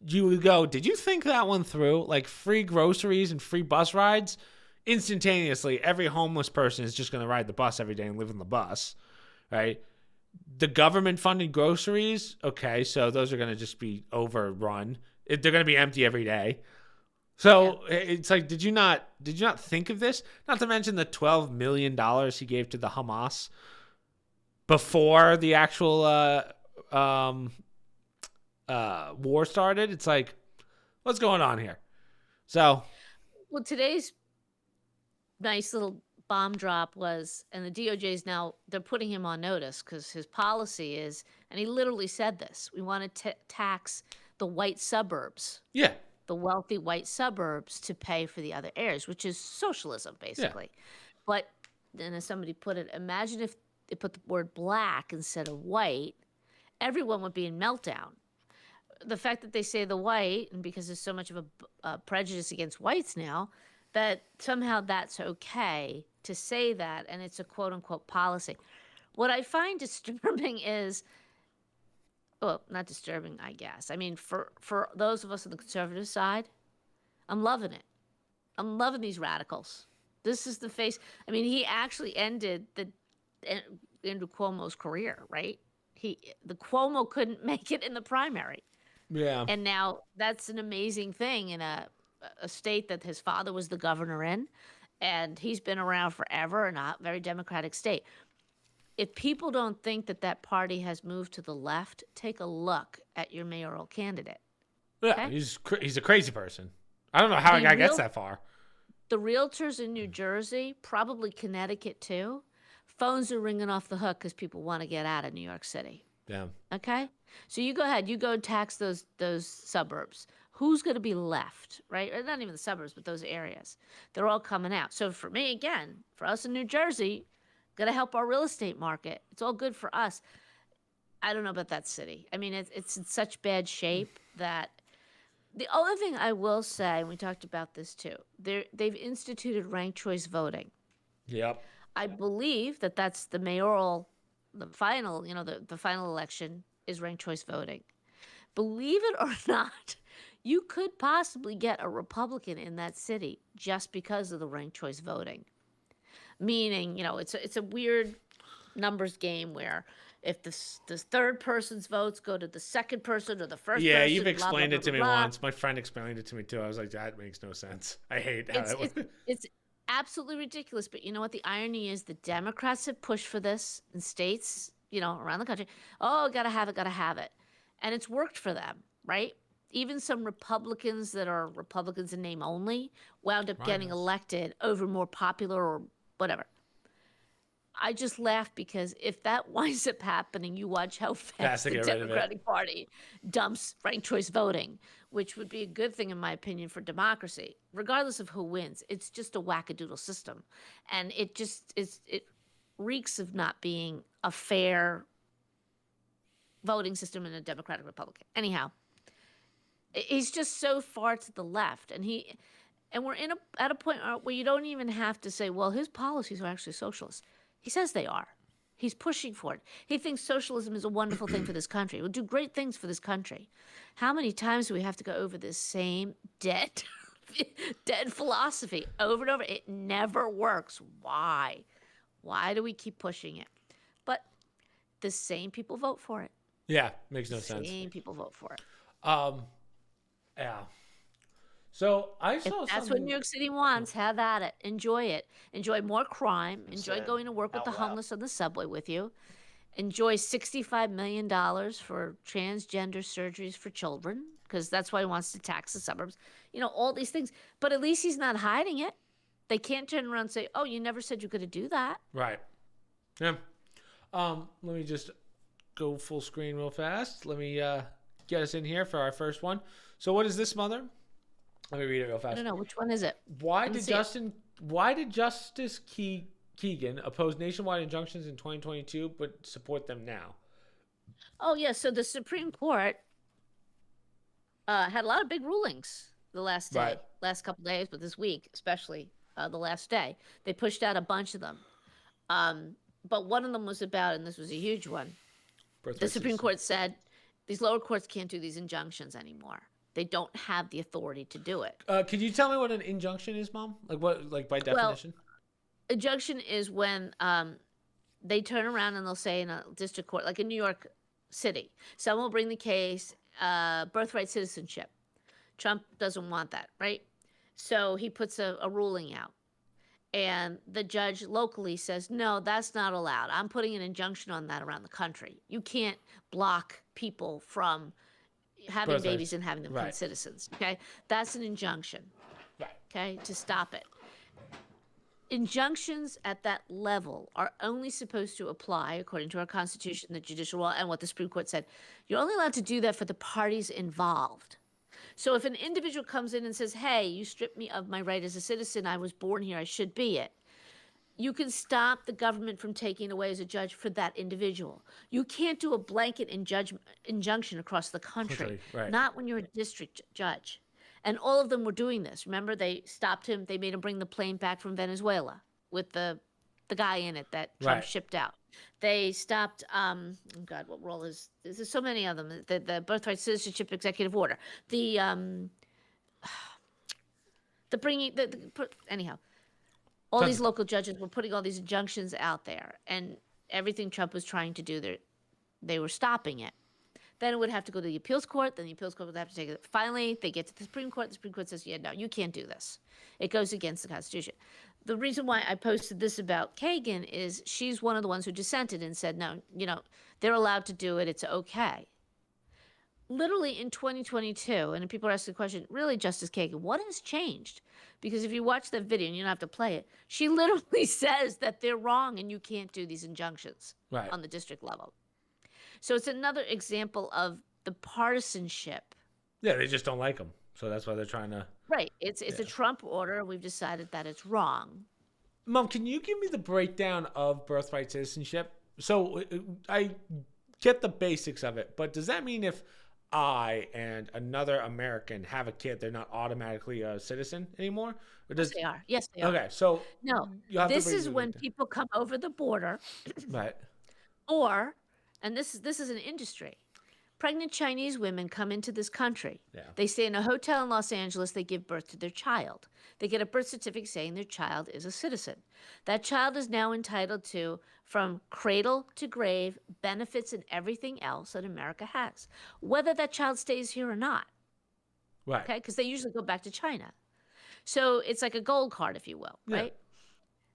you would go, did you think that one through? Like free groceries and free bus rides? Instantaneously, every homeless person is just going to ride the bus every day and live on the bus, right? The government-funded groceries, okay, so those are going to just be overrun. They're going to be empty every day. So It's like, did you not think of this? Not to mention the $12 million he gave to the Hamas before the actual war started. It's like, what's going on here? So, well, today's nice little bomb drop was, and the DOJ's now, they're putting him on notice because his policy is, and he literally said this, we want to tax the white suburbs. Yeah. The wealthy white suburbs to pay for the other areas, which is socialism, basically. Yeah. But then, as somebody put it, imagine if they put the word black instead of white, everyone would be in meltdown. The fact that they say the white, and because there's so much of a prejudice against whites now, that somehow that's okay to say that, and it's a quote-unquote policy. What I find disturbing is, well, not disturbing, I guess. I mean, for those of us on the conservative side, I'm loving it. I'm loving these radicals. This is the face. I mean, he actually ended Andrew Cuomo's career, right? The Cuomo couldn't make it in the primary. Yeah. And now that's an amazing thing in a state that his father was the governor in, and he's been around forever in a very democratic state. If people don't think that party has moved to the left, take a look at your mayoral candidate. Yeah, okay? He's a crazy person. I don't know how a guy gets that far. The realtors in New Jersey, probably Connecticut too, phones are ringing off the hook because people want to get out of New York City. Yeah. Okay? So you go ahead. You go tax those suburbs. Who's going to be left, right? Or not even the suburbs, but those areas. They're all coming out. So for me, again, for us in New Jersey, got to help our real estate market. It's all good for us. I don't know about that city. I mean, it's in such bad shape that The only thing I will say, and we talked about this too, they've instituted ranked choice voting. Yep. I believe that that's the mayoral, the final, the final election is ranked choice voting. Believe it or not, you could possibly get a Republican in that city just because of the ranked choice voting. Meaning, it's a weird numbers game where if the third person's votes go to the second person or the first person. Yeah, you've explained blah, it to me blah, blah. once. My friend explained it to me too. I was like, that makes no sense. I hate how that works. It's absolutely ridiculous. But you know what the irony is? The Democrats have pushed for this in states, around the country. Oh, gotta have it. And it's worked for them, right? Even some Republicans that are Republicans in name only wound up getting elected over more popular or whatever. I just laugh because if that winds up happening, you watch how fast the Democratic Party dumps ranked choice voting, which would be a good thing, in my opinion, for democracy. Regardless of who wins, it's just a wackadoodle system. And it reeks of not being a fair voting system in a Democratic Republican. Anyhow, he's just so far to the left. And we're at a point where you don't even have to say, well, his policies are actually socialist. He says they are. He's pushing for it. He thinks socialism is a wonderful thing for this country. It will do great things for this country. How many times do we have to go over this same dead philosophy over and over? It never works. Why? Why do we keep pushing it? But the same people vote for it. Yeah, makes no sense. Same people vote for it. Yeah. So I saw if that's what New York City wants, have at it. Enjoy it. Enjoy more crime. Enjoy going to work with the homeless on the subway with you. Enjoy $65 million for transgender surgeries for children, because that's why he wants to tax the suburbs. All these things. But at least he's not hiding it. They can't turn around and say, oh, you never said you were going to do that. Right. Yeah. Let me just go full screen real fast. Let me get us in here for our first one. So what is this, Mother? Let me read it real fast. I don't know. Which one is it? Why did Justice Kagan oppose nationwide injunctions in 2022 but support them now? Oh, yeah. So the Supreme Court had a lot of big rulings the last day, last couple of days, but this week, especially the last day. They pushed out a bunch of them. But one of them was about, and this was a huge one, the Supreme Court said these lower courts can't do these injunctions anymore. They don't have the authority to do it. Can you tell me what an injunction is, Mom? Like by definition? Well, injunction is when they turn around and they'll say in a district court, like in New York City, someone will bring the case, birthright citizenship. Trump doesn't want that, right? So he puts a ruling out. And the judge locally says, no, that's not allowed. I'm putting an injunction on that around the country. You can't block people from having babies and having them become citizens. Okay, that's an injunction. Right. Okay, to stop it. Injunctions at that level are only supposed to apply, according to our Constitution, the judicial law, and what the Supreme Court said. You're only allowed to do that for the parties involved. So if an individual comes in and says, hey, you stripped me of my right as a citizen, I was born here, I should be it. You can stop the government from taking away as a judge for that individual. You can't do a blanket injunction across the country, not when you're a district judge. And all of them were doing this. Remember, they stopped him. They made him bring the plane back from Venezuela with the guy in it that Trump shipped out. They stopped, oh God, what role is, there's so many of them, the birthright citizenship executive order, anyhow. All these local judges were putting all these injunctions out there, and everything Trump was trying to do, they were stopping it. Then it would have to go to the appeals court. Then the appeals court would have to take it. Finally, they get to the Supreme Court. The Supreme Court says, yeah, no, you can't do this. It goes against the Constitution. The reason why I posted this about Kagan is she's one of the ones who dissented and said, no, they're allowed to do it. It's okay. Literally in 2022, and people are asking the question, really, Justice Kagan, what has changed? Because if you watch that video, and you don't have to play it, she literally says that they're wrong and you can't do these injunctions on the district level. So it's another example of the partisanship. Yeah, they just don't like them. So that's why they're trying to... Right. It's a Trump order. We've decided that it's wrong. Mom, can you give me the breakdown of birthright citizenship? So I get the basics of it, but does that mean if I and another American have a kid, they're not automatically a citizen anymore? Or Yes, they are. Yes, they are. Okay, so No, you have to this is when people come over the border, right. or, and this is an industry. Pregnant Chinese women come into this country. Yeah. They stay in a hotel in Los Angeles. They give birth to their child. They get a birth certificate saying their child is a citizen. That child is now entitled to, from cradle to grave, benefits and everything else that America has, whether that child stays here or not. Right. Okay, because they usually go back to China. So it's like a gold card, if you will, right?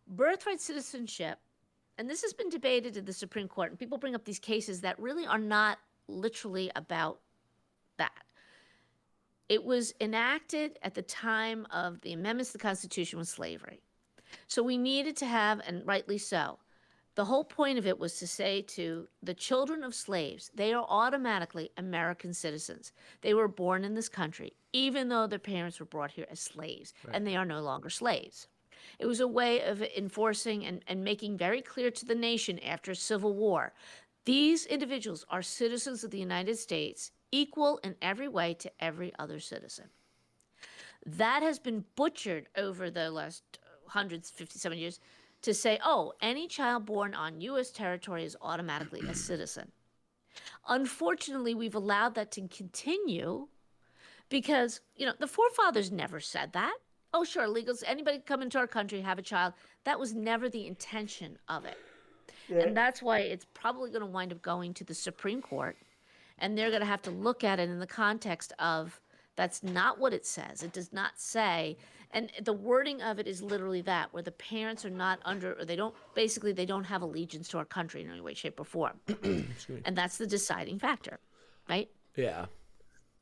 Birthright citizenship, and this has been debated in the Supreme Court, and people bring up these cases that really are not literally about that. It was enacted at the time of the amendments to the Constitution with slavery. So we needed to have, and rightly so, the whole point of it was to say to the children of slaves, they are automatically American citizens. They were born in this country, even though their parents were brought here as slaves, and they are no longer slaves. It was a way of enforcing and making very clear to the nation after Civil War, these individuals are citizens of the United States, equal in every way to every other citizen. That has been butchered over the last 157 years to say, oh, any child born on U.S. territory is automatically a citizen. Unfortunately, we've allowed that to continue because, the forefathers never said that. Oh, sure, illegals, anybody come into our country, have a child. That was never the intention of it. Yeah. And that's why it's probably going to wind up going to the Supreme Court, and they're going to have to look at it in the context of that's not what it says. It does not say, and the wording of it is literally that, where the parents are not under, or they don't have allegiance to our country in any way, shape, or form. And that's the deciding factor, right? Yeah.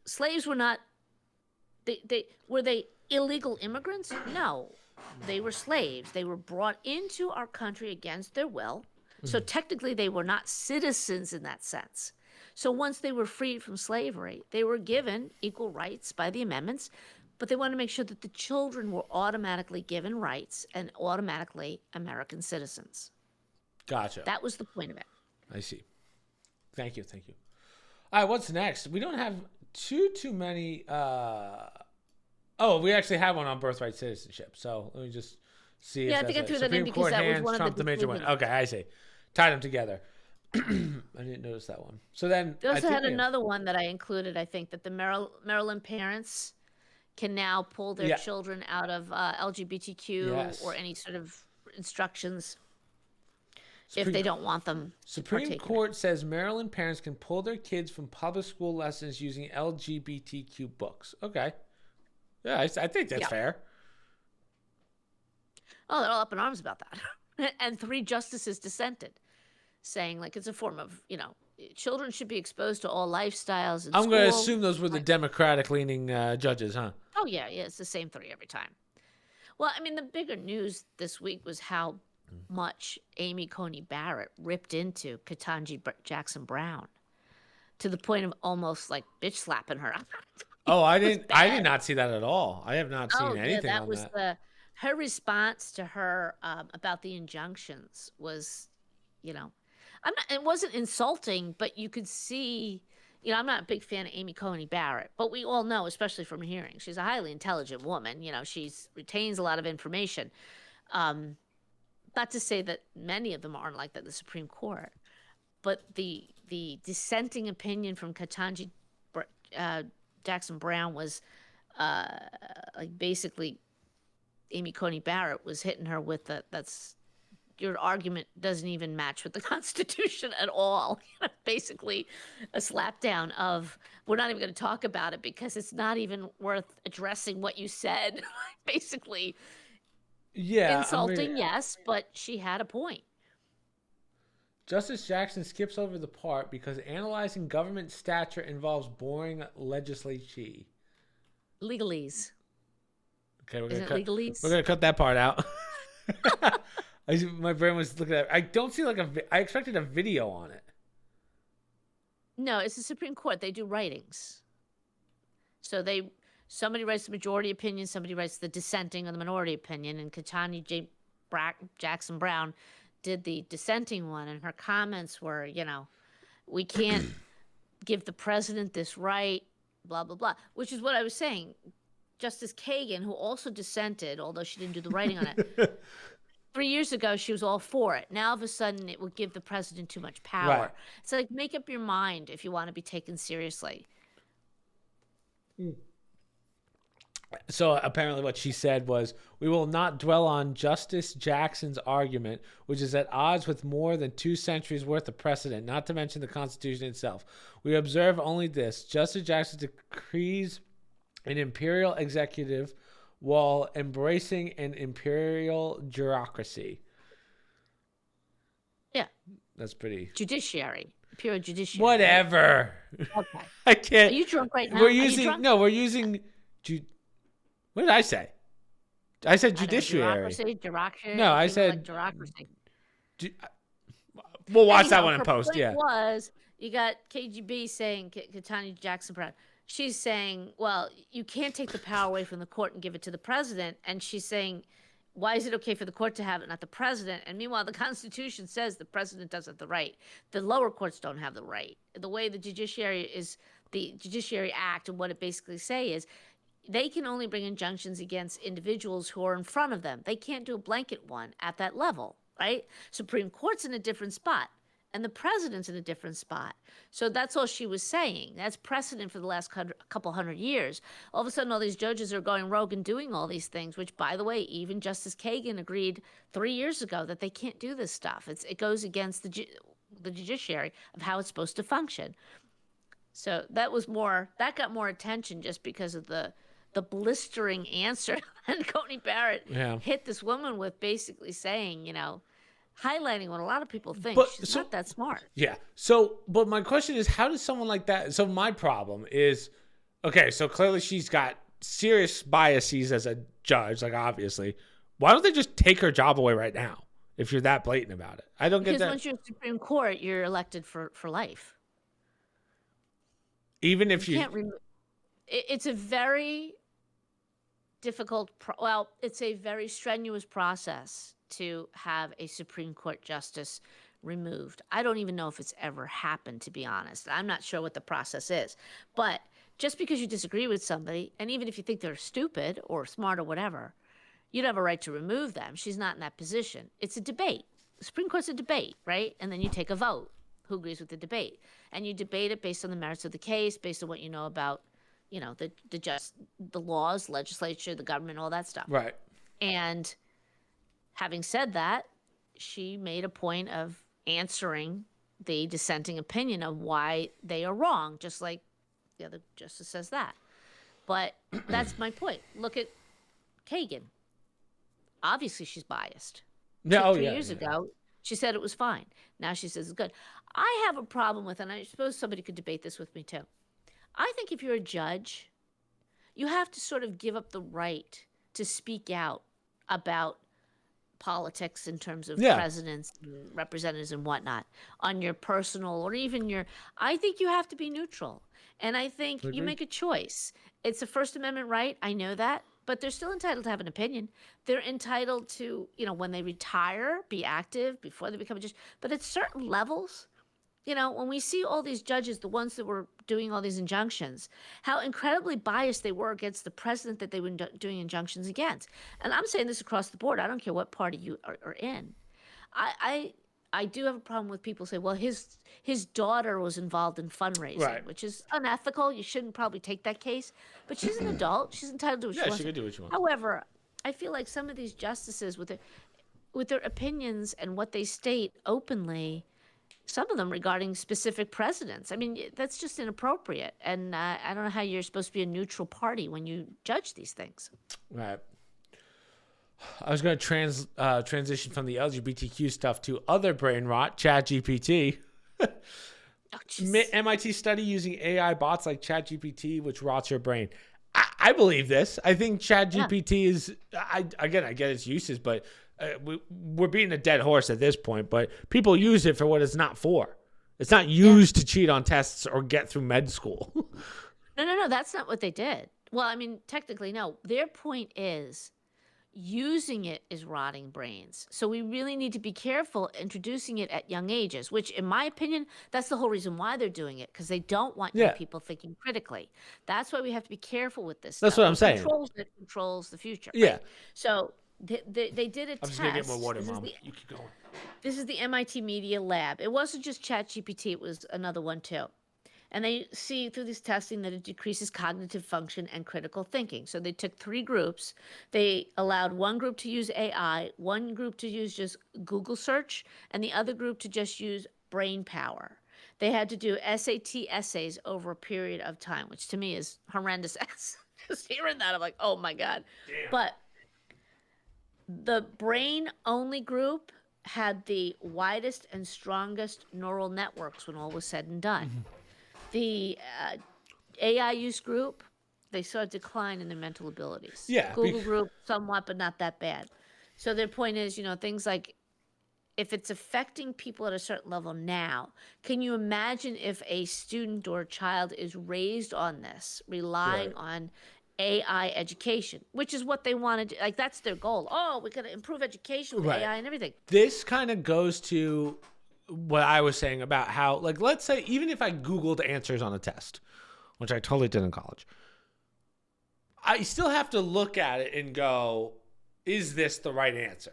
Slaves were not, were they illegal immigrants? No. They were slaves. They were brought into our country against their will. So technically they were not citizens in that sense. So once they were freed from slavery, they were given equal rights by the amendments, but they wanted to make sure that the children were automatically given rights and automatically American citizens. Gotcha. That was the point of it. I see. Thank you. All right, what's next? We don't have too many... we actually have one on birthright citizenship. So let me just see. Yeah, I think I threw that in because that was one of the major one. Okay, I see. Tied them together. I didn't notice that one. So then they also had another one that I included. I think that the Maryland parents can now pull their children out of LGBTQ or any sort of instructions if they don't want them. Supreme Court says Maryland parents can pull their kids from public school lessons using LGBTQ books. Okay. Yeah, I think that's fair. Oh, they're all up in arms about that. And 3 justices dissented, saying it's a form of, children should be exposed to all lifestyles in I'm school. going to assume those were the Democratic-leaning judges, huh? Oh, yeah, it's the same 3 every time. Well, I mean, the bigger news this week was how much Amy Coney Barrett ripped into Ketanji Jackson Brown to the point of almost bitch slapping her. Oh, I did not see that at all. I have not seen anything that on was that. Her response to her about the injunctions was, it wasn't insulting, but you could see, I'm not a big fan of Amy Coney Barrett, but we all know, especially from hearing, she's a highly intelligent woman. She retains a lot of information. Not to say that many of them aren't like that in the Supreme Court, but the dissenting opinion from Ketanji Jackson Brown was basically Amy Coney Barrett was hitting her with that's your argument doesn't even match with the Constitution at all. Basically a slap down of we're not even going to talk about it because it's not even worth addressing what you said. Basically insulting, yes, but she had a point. Justice Jackson skips over the part because analyzing government stature involves boring legislation. Legalese. Okay, we're legalese? We're gonna cut that part out. My brain was looking at. I don't see I expected a video on it. No, it's the Supreme Court. They do writings. So somebody writes the majority opinion, somebody writes the dissenting or the minority opinion, and Ketanji Jackson Brown did the dissenting one, and her comments were, we can't give the president this right, blah, blah, blah, which is what I was saying. Justice Kagan, who also dissented, although she didn't do the writing on it, 3 years ago, she was all for it. Now, all of a sudden, it would give the president too much power. Right. So, like, make up your mind if you want to be taken seriously. So apparently what she said was, we will not dwell on Justice Jackson's argument, which is at odds with more than 2 centuries worth of precedent, not to mention the Constitution itself. We observe only this. Justice Jackson decrees an imperial executive while embracing an imperial bureaucracy. Yeah. That's pretty... Judiciary. Pure judiciary. Whatever. Okay. I can't... Are you drunk right now? We're using... No, we're using... What did I say? I said judiciary. Bureaucracy. No, I said like bureaucracy. We'll watch that one in post. Yeah. Was you got KGB saying Katanya Jackson Brown? She's saying, well, you can't take the power away from the court and give it to the president, and she's saying, why is it okay for the court to have it, not the president? And meanwhile, the Constitution says the president doesn't have the right. The lower courts don't have the right. The way the Judiciary Act and what it basically say is, they can only bring injunctions against individuals who are in front of them. They can't do a blanket one at that level, right? Supreme Court's in a different spot, and the president's in a different spot. So that's all she was saying. That's precedent for the last couple hundred years. All of a sudden, all these judges are going rogue and doing all these things, which, by the way, even Justice Kagan agreed 3 years ago that they can't do this stuff. It goes against the judiciary of how it's supposed to function. So that got more attention just because of the blistering answer that Coney Barrett hit this woman with, basically saying, highlighting what a lot of people think. She's not that smart. Yeah. So, but my question is, how does someone like that... So my problem is, okay, so clearly she's got serious biases as a judge, like obviously. Why don't they just take her job away right now if you're that blatant about it? I don't get that. Because once you're in the Supreme Court, you're elected for life. Even if you can't it's a very difficult, it's a very strenuous process to have a Supreme Court justice removed. I don't even know if it's ever happened, to be honest. I'm not sure what the process is. But just because you disagree with somebody, and even if you think they're stupid or smart or whatever, you'd have a right to remove them. She's not in that position. It's a debate. The Supreme Court's a debate, right? And then you take a vote. Who agrees with the debate? And you debate it based on the merits of the case, based on what you know about the laws, legislature, the government, all that stuff. Right. And having said that, she made a point of answering the dissenting opinion of why they are wrong, just like the other justice says that. But that's my point. Look at Kagan. Obviously, she's biased. Yeah, 3 years ago, she said it was fine. Now she says it's good. I have a problem with, and I suppose somebody could debate this with me too. I think if you're a judge, you have to sort of give up the right to speak out about politics in terms of presidents, and representatives, and whatnot on your personal or even I think you have to be neutral. And I think you make a choice. It's a First Amendment right. I know that. But they're still entitled to have an opinion. They're entitled to, when they retire, be active before they become a judge. But at certain levels, when we see all these judges, the ones that were doing all these injunctions, how incredibly biased they were against the president that they were doing injunctions against. And I'm saying this across the board. I don't care what party you are in. I do have a problem with people say, well, his daughter was involved in fundraising, which is unethical. You shouldn't probably take that case. But she's an adult. She's entitled to what she wants. Yeah, she can do what she wants. However, I feel like some of these justices with their opinions and what they state openly, some of them regarding specific presidents. I mean, that's just inappropriate. And I don't know how you're supposed to be a neutral party when you judge these things. Right. I was going to transition from the LGBTQ stuff to other brain rot, ChatGPT. MIT study using AI bots like ChatGPT, which rots your brain. I believe this. I think ChatGPT is, again, I get its uses, but we're beating a dead horse at this point. But people use it for what it's not for. It's not used to cheat on tests or get through med school. No, that's not what they did. Well, I mean, technically, no. Their point is, Using it is rotting brains. So we really need to be careful introducing it at young ages, which in my opinion, that's the whole reason why they're doing it, because they don't want young people thinking critically. That's why we have to be careful with this That's stuff. what I'm saying. Controls the future. Yeah. Right? So they did a test. I'm just going to get more water, Mom. You keep going. This is the MIT Media Lab. It wasn't just ChatGPT. It was another one too. And they see through this testing that it decreases cognitive function and critical thinking. So they took 3 groups. They allowed one group to use AI, one group to use just Google search, and the other group to just use brain power. They had to do SAT essays over a period of time, which to me is horrendous. Just hearing that, I'm like, oh my God. Damn. But the brain-only group had the widest and strongest neural networks when all was said and done. Mm-hmm. The AI use group, they saw a decline in their mental abilities. Yeah. Google group, somewhat, but not that bad. So their point is, things like if it's affecting people at a certain level now, can you imagine if a student or a child is raised on this, relying on AI education, which is what they want to do. Like, that's their goal. Oh, we got to improve education with AI and everything. This kind of goes to what I was saying about how, like, let's say even if I Googled answers on a test, which I totally did in college, I still have to look at it and go, is this the right answer?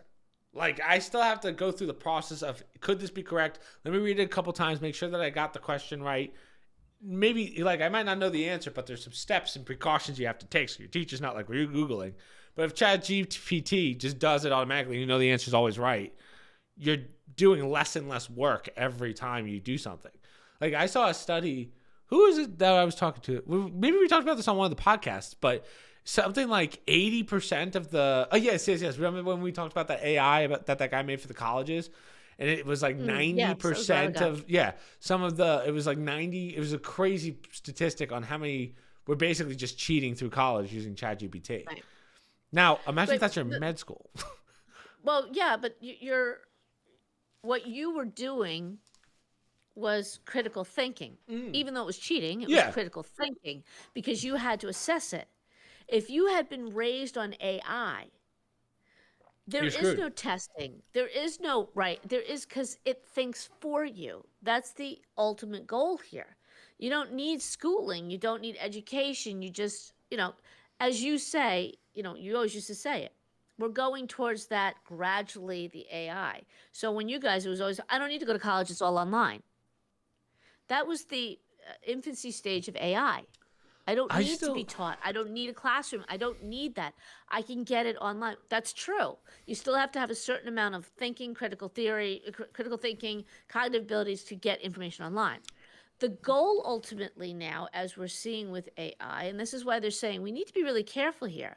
Like, I still have to go through the process of, could this be correct? Let me read it a couple times, make sure that I got the question right. Maybe, like, I might not know the answer, but there's some steps and precautions you have to take. So your teacher's not like, you're Googling. But if ChatGPT just does it automatically, the answer's always right, you're doing less and less work every time you do something. Like, I saw a study. Who is it that I was talking to? Maybe we talked about this on one of the podcasts, but something like 80% of the... Oh, yes. Remember when we talked about that AI that guy made for the colleges? And it was like 90% of... Yeah, some of the... It was like 90... It was a crazy statistic on how many were basically just cheating through college using ChatGPT. Right. Now, imagine if that's your med school. Well, yeah, but what you were doing was critical thinking. Even though it was cheating, it was critical thinking because you had to assess it. If you had been raised on AI, there is no testing. There is no There is, because it thinks for you. That's the ultimate goal here. You don't need schooling. You don't need education. You just, as you say, you always used to say it. We're going towards that gradually, the AI. So when you guys, it was always, I don't need to go to college. It's all online. That was the infancy stage of AI. I don't need to be taught. I don't need a classroom. I don't need that. I can get it online. That's true. You still have to have a certain amount of thinking, critical thinking, cognitive abilities to get information online. The goal ultimately now, as we're seeing with AI, and this is why they're saying we need to be really careful here,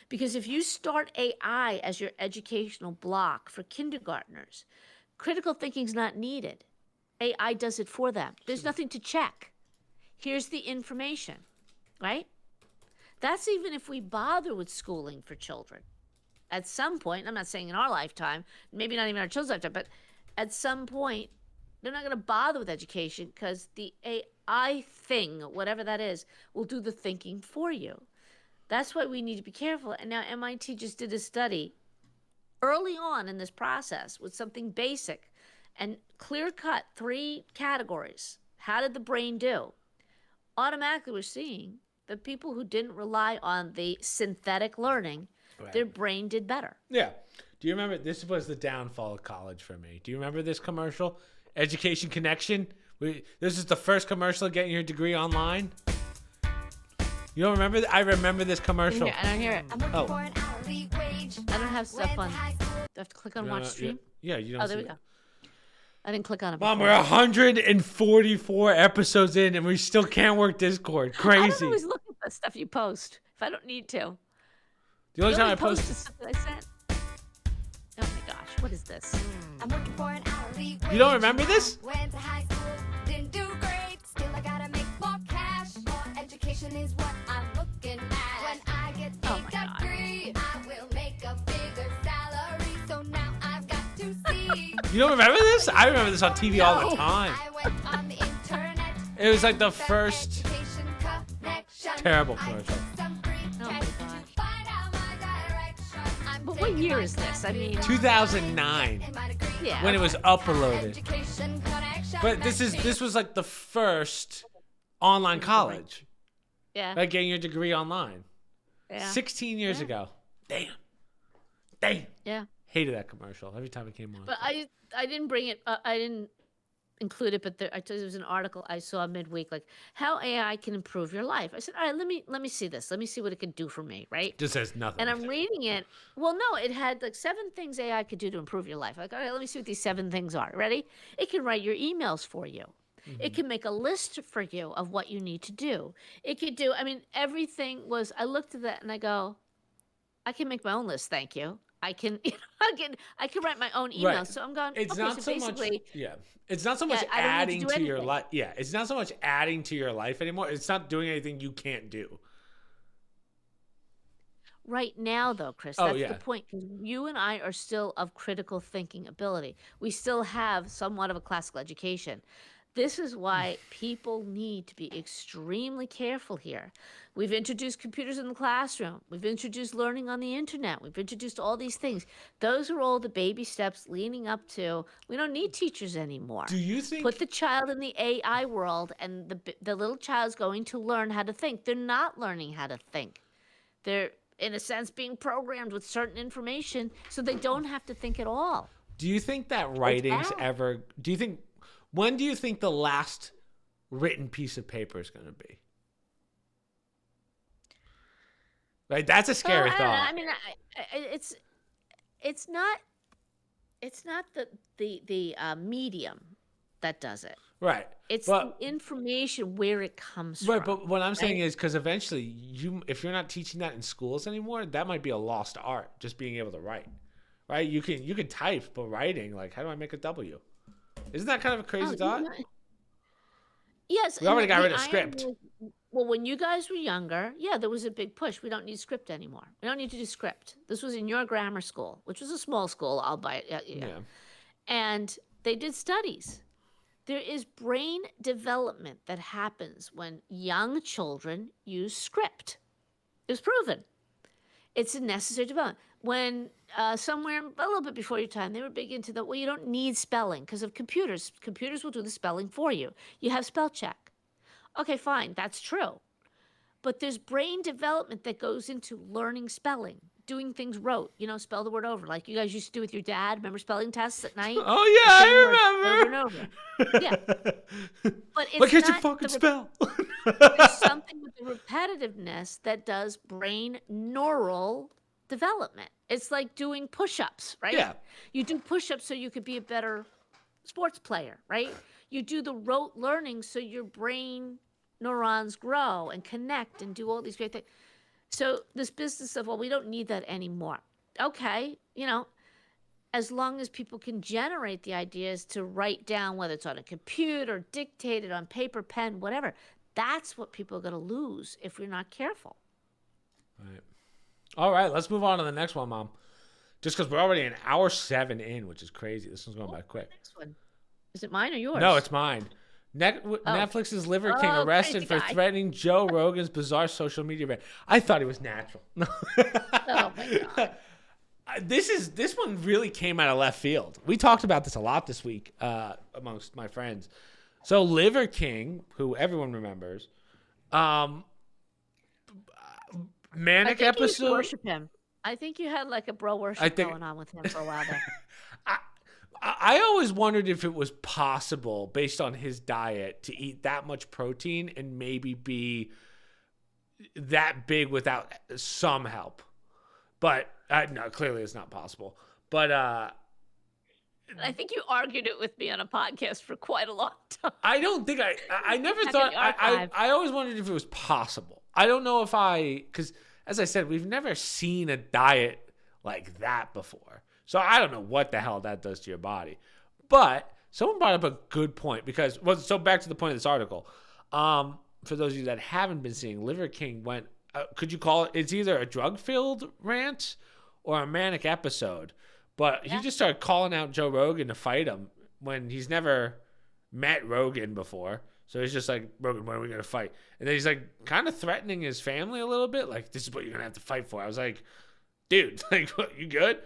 because if you start AI as your educational block for kindergartners, critical thinking is not needed. AI does it for them. There's nothing to check. Here's the information. Right? That's even if we bother with schooling for children. At some point, I'm not saying in our lifetime, maybe not even our children's lifetime, but at some point, they're not going to bother with education because the AI thing, whatever that is, will do the thinking for you. That's why we need to be careful. And now MIT just did a study early on in this process with something basic and clear-cut 3 categories. How did the brain do? Automatically, we're seeing the people who didn't rely on the synthetic learning, their brain did better. Yeah. Do you remember, this was the downfall of college for me. Do you remember this commercial? Education Connection? This is the first commercial of getting your degree online. You don't remember? I remember this commercial. I don't hear it. Oh. I don't have stuff on. Do I have to click on watch stream? Yeah, you don't. Oh, there we go. I didn't click on it. Mom, we're 144 episodes in, and we still can't work Discord. Crazy. I don't always look at the stuff you post if I don't need to. The only time I post is stuff that I sent. Oh my gosh, what is this? I'm working for an hourly wage. You don't remember this? Went to high school, didn't do great. Still, I gotta make more cash. More education is what I'm looking at. When I get a degree, I will make a bigger salary. So now I've got to see. You don't remember this? I remember this on TV all the time. I went on the internet. It was like the first terrible commercial. What year is this? I mean, 2009. Yeah. When it was uploaded. But this was like the first online college. Yeah. Like getting your degree online. Yeah. 16 years ago. Damn. Yeah. Hated that commercial every time it came on. But I didn't bring it. I didn't include it. But there was an article I saw midweek, like how AI can improve your life. I said, all right, let me see this. Let me see what it can do for me. Right. Just says nothing. And I'm reading it. Well, no, it had like 7 things AI could do to improve your life. Like, all right, let me see what these 7 things are. Ready? It can write your emails for you. Mm-hmm. It can make a list for you of what you need to do. It could do. I mean, everything was. I looked at that and I go, I can make my own list. Thank you. I can write my own emails. Right. So I'm going. It's okay, not so so much. Yeah. It's not so much adding to your life. Yeah. It's not so much adding to your life anymore. It's not doing anything you can't do. Right now, though, Chris, that's the point. Because you and I are still of critical thinking ability. We still have somewhat of a classical education. This is why people need to be extremely careful here. We've introduced computers in the classroom. We've introduced learning on the internet. We've introduced all these things. Those are all the baby steps leading up to we don't need teachers anymore. Do you think put the child in the AI world and the little child's going to learn how to think? They're not learning how to think. They're in a sense being programmed with certain information so they don't have to think at all. Do you think that writing's ever when do you think the last written piece of paper is going to be? Like that's a scary thought. I mean, it's not the medium that does it. Right. It's the information where it comes from. Right, but what I'm saying is because eventually if you're not teaching that in schools anymore, that might be a lost art, just being able to write. Right? You can type, but writing, like how do I make a W? Isn't that kind of a crazy thought? Yes. We already got rid of script. Well, when you guys were younger, there was a big push. We don't need script anymore. We don't need to do script. This was in your grammar school, which was a small school, I'll buy it. Yeah. And they did studies. There is brain development that happens when young children use script. It was proven. It's a necessary development. When somewhere a little bit before your time, they were big into you don't need spelling because of computers. Computers will do the spelling for you. You have spell check. Okay, fine. That's true. But there's brain development that goes into learning spelling, doing things rote, spell the word over. Like you guys used to do with your dad. Remember spelling tests at night? Oh, yeah, I remember. Over and over. Yeah. But it's can't you fucking spell? There's something with the repetitiveness that does brain neural development. It's like doing push-ups, right? Yeah. You do push-ups so you could be a better sports player, right? You do the rote learning so your brain neurons grow and connect and do all these great things. So this business of, we don't need that anymore. Okay, as long as people can generate the ideas to write down, whether it's on a computer, dictated on paper, pen, whatever, that's what people are going to lose if we're not careful. Right. All right, let's move on to the next one, Mom. Just because we're already an hour 7 in, which is crazy. This one's going by quick. Next one. Is it mine or yours? No, it's mine. Netflix's Liver King arrested for threatening Joe Rogan's bizarre social media ban. I thought he was natural. Oh, my God. This one really came out of left field. We talked about this a lot this week amongst my friends. So Liver King, who everyone remembers, manic episode. You worship him. I think you had like a bro worship going on with him for a while there. I always wondered if it was possible, based on his diet, to eat that much protein and maybe be that big without some help. But no, clearly it's not possible. But I think you argued it with me on a podcast for quite a long time. I don't think I never thought. I always wondered if it was possible. I don't know if because as I said, we've never seen a diet like that before. So I don't know what the hell that does to your body. But someone brought up a good point because, so back to the point of this article. For those of you that haven't been seeing, Liver King went, could you call it, it's either a drug-filled rant or a manic episode. But he just started calling out Joe Rogan to fight him when he's never met Rogan before. So he's just like, Rogan, when are we going to fight? And then he's like kind of threatening his family a little bit. Like, this is what you're going to have to fight for. I was like, dude, like, you good?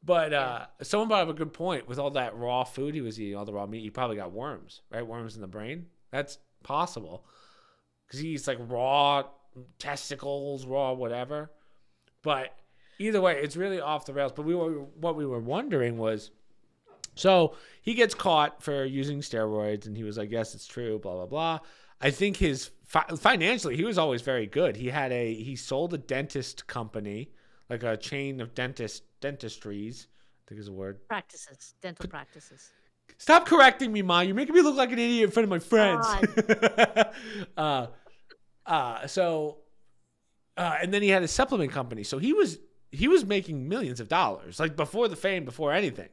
But someone brought up a good point. With all that raw food he was eating, all the raw meat, he probably got worms, right? Worms in the brain. That's possible because he eats like raw testicles, raw whatever. But either way, it's really off the rails. But what we were wondering was, so he gets caught for using steroids, and he was like, "Yes, it's true." Blah blah blah. I think his financially, he was always very good. He sold a dentist company, like a chain of dentistries, I think is a word. Dental practices. Stop correcting me, Ma. You're making me look like an idiot in front of my friends. And then he had a supplement company. So he was making millions of dollars, like before the fame, before anything.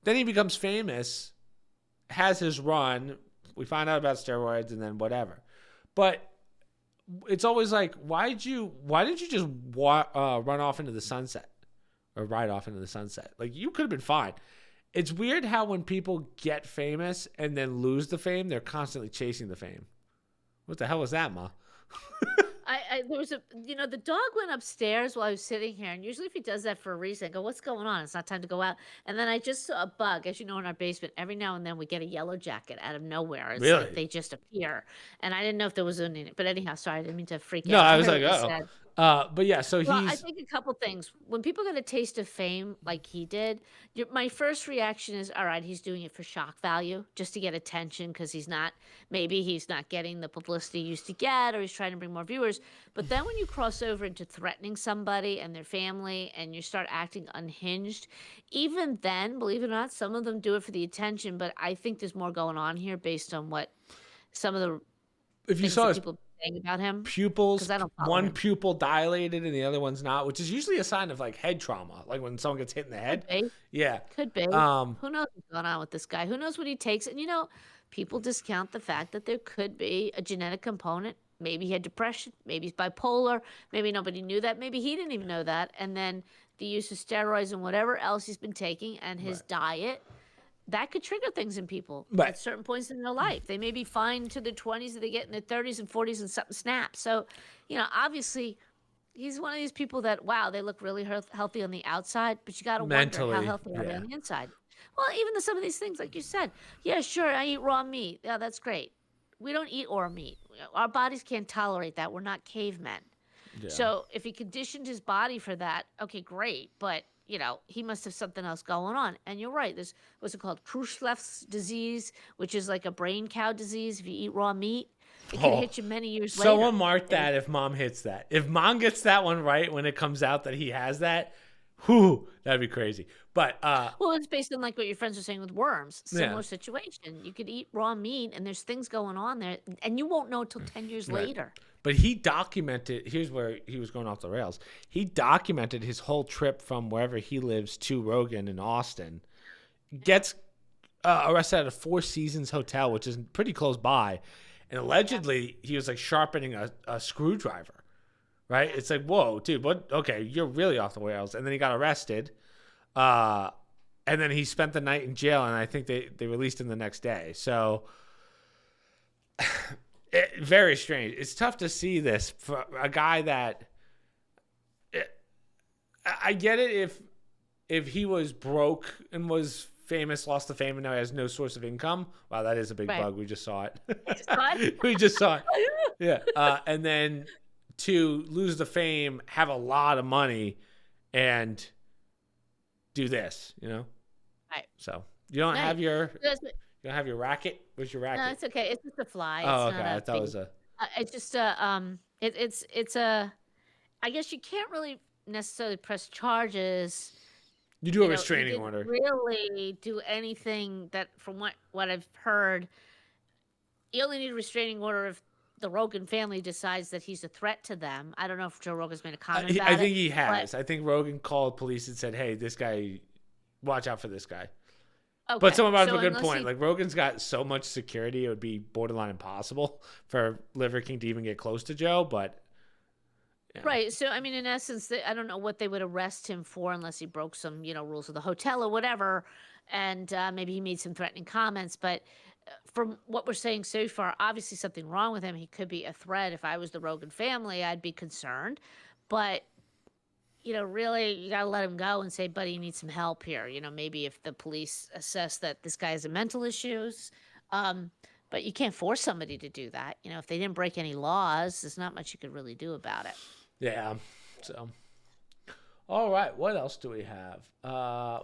Then he becomes famous, has his run. We find out about steroids and then whatever. But it's always like, why didn't you just run off into the sunset or ride off into the sunset? Like, you could have been fine. It's weird how when people get famous and then lose the fame, they're constantly chasing the fame. What the hell was that, Ma? There was the dog went upstairs while I was sitting here, and usually if he does that for a reason, I go, "What's going on? It's not time to go out." And then I just saw a bug. As you know, in our basement, every now and then we get a yellow jacket out of nowhere. It's really? like they just appear, and I didn't know if there was one in it. But anyhow, sorry, I didn't mean to freak out. No, I was like, oh. But yeah, so well, I think a couple things. When people get a taste of fame like he did, my first reaction is, all right, he's doing it for shock value, just to get attention, because maybe he's not getting the publicity he used to get, or he's trying to bring more viewers. But then when you cross over into threatening somebody and their family, and you start acting unhinged, even then, believe it or not, some of them do it for the attention. But I think there's more going on here based on what some of the if you saw his people saying about him. Pupils, one him. pupil dilated and the other one's not, which is usually a sign of like head trauma, like when someone gets hit in the head. Yeah, could be. Who knows what's going on with this guy? Who knows what he takes? And people discount the fact that there could be a genetic component. Maybe he had depression. Maybe he's bipolar. Maybe nobody knew that. Maybe he didn't even know that. And then the use of steroids and whatever else he's been taking, and his diet, that could trigger things in people at certain points in their life. They may be fine to their 20s, and they get in their 30s and 40s and something snaps. So, obviously, he's one of these people that, wow, they look really healthy on the outside, but you got to wonder how healthy are they on the inside. Well, even some of these things, like you said, yeah, sure, I eat raw meat. Yeah, that's great. We don't eat raw meat. Our bodies can't tolerate that. We're not cavemen. Yeah. So if he conditioned his body for that, okay, great. But, he must have something else going on. And you're right. There's, what's it called? Creutzfeldt's disease, which is like a brain cow disease. If you eat raw meat, it can hit you many years later. Someone mark that if Mom hits that. If Mom gets that one right when it comes out that he has that, that'd be crazy. But well, it's based on like what your friends are saying with worms. Similar situation. You could eat raw meat, and there's things going on there, and you won't know until 10 years later. But he documented. Here's where he was going off the rails. He documented his whole trip from wherever he lives to Rogan in Austin. Gets arrested at a Four Seasons hotel, which is pretty close by, and allegedly he was like sharpening a screwdriver. Right? It's like, whoa, dude, what? Okay, you're really off the rails. And then he got arrested. And then he spent the night in jail, and I think they released him the next day. So, very strange. It's tough to see this for a guy that... I get it if he was broke and was famous, lost the fame, and now he has no source of income. Wow, that is a big bug. We just saw it. We just saw it. Yeah. And then... to lose the fame, have a lot of money, and do this, Right. So you don't have your racket. Where's your racket? No, it's okay. It's just a fly. Oh, okay. I thought it was a. It's just it's I guess you can't really necessarily press charges. You do a restraining order. Really do anything that, from what I've heard, you only need a restraining order if the Rogan family decides that he's a threat to them. I don't know if Joe Rogan's made a comment about it. I think he has. I think Rogan called police and said, hey, this guy, watch out for this guy. Okay. But someone brought up a good point. Like, Rogan's got so much security, it would be borderline impossible for Liver King to even get close to Joe, but... Yeah. Right. So, I mean, in essence, I don't know what they would arrest him for unless he broke some, rules of the hotel or whatever, and maybe he made some threatening comments, but... From what we're saying so far, obviously something wrong with him. He could be a threat. If I was the Rogan family, I'd be concerned. But, really, you gotta let him go and say, buddy, you need some help here. Maybe if the police assess that this guy has mental issues, but you can't force somebody to do that. If they didn't break any laws, there's not much you could really do about it. Yeah. So, all right. What else do we have?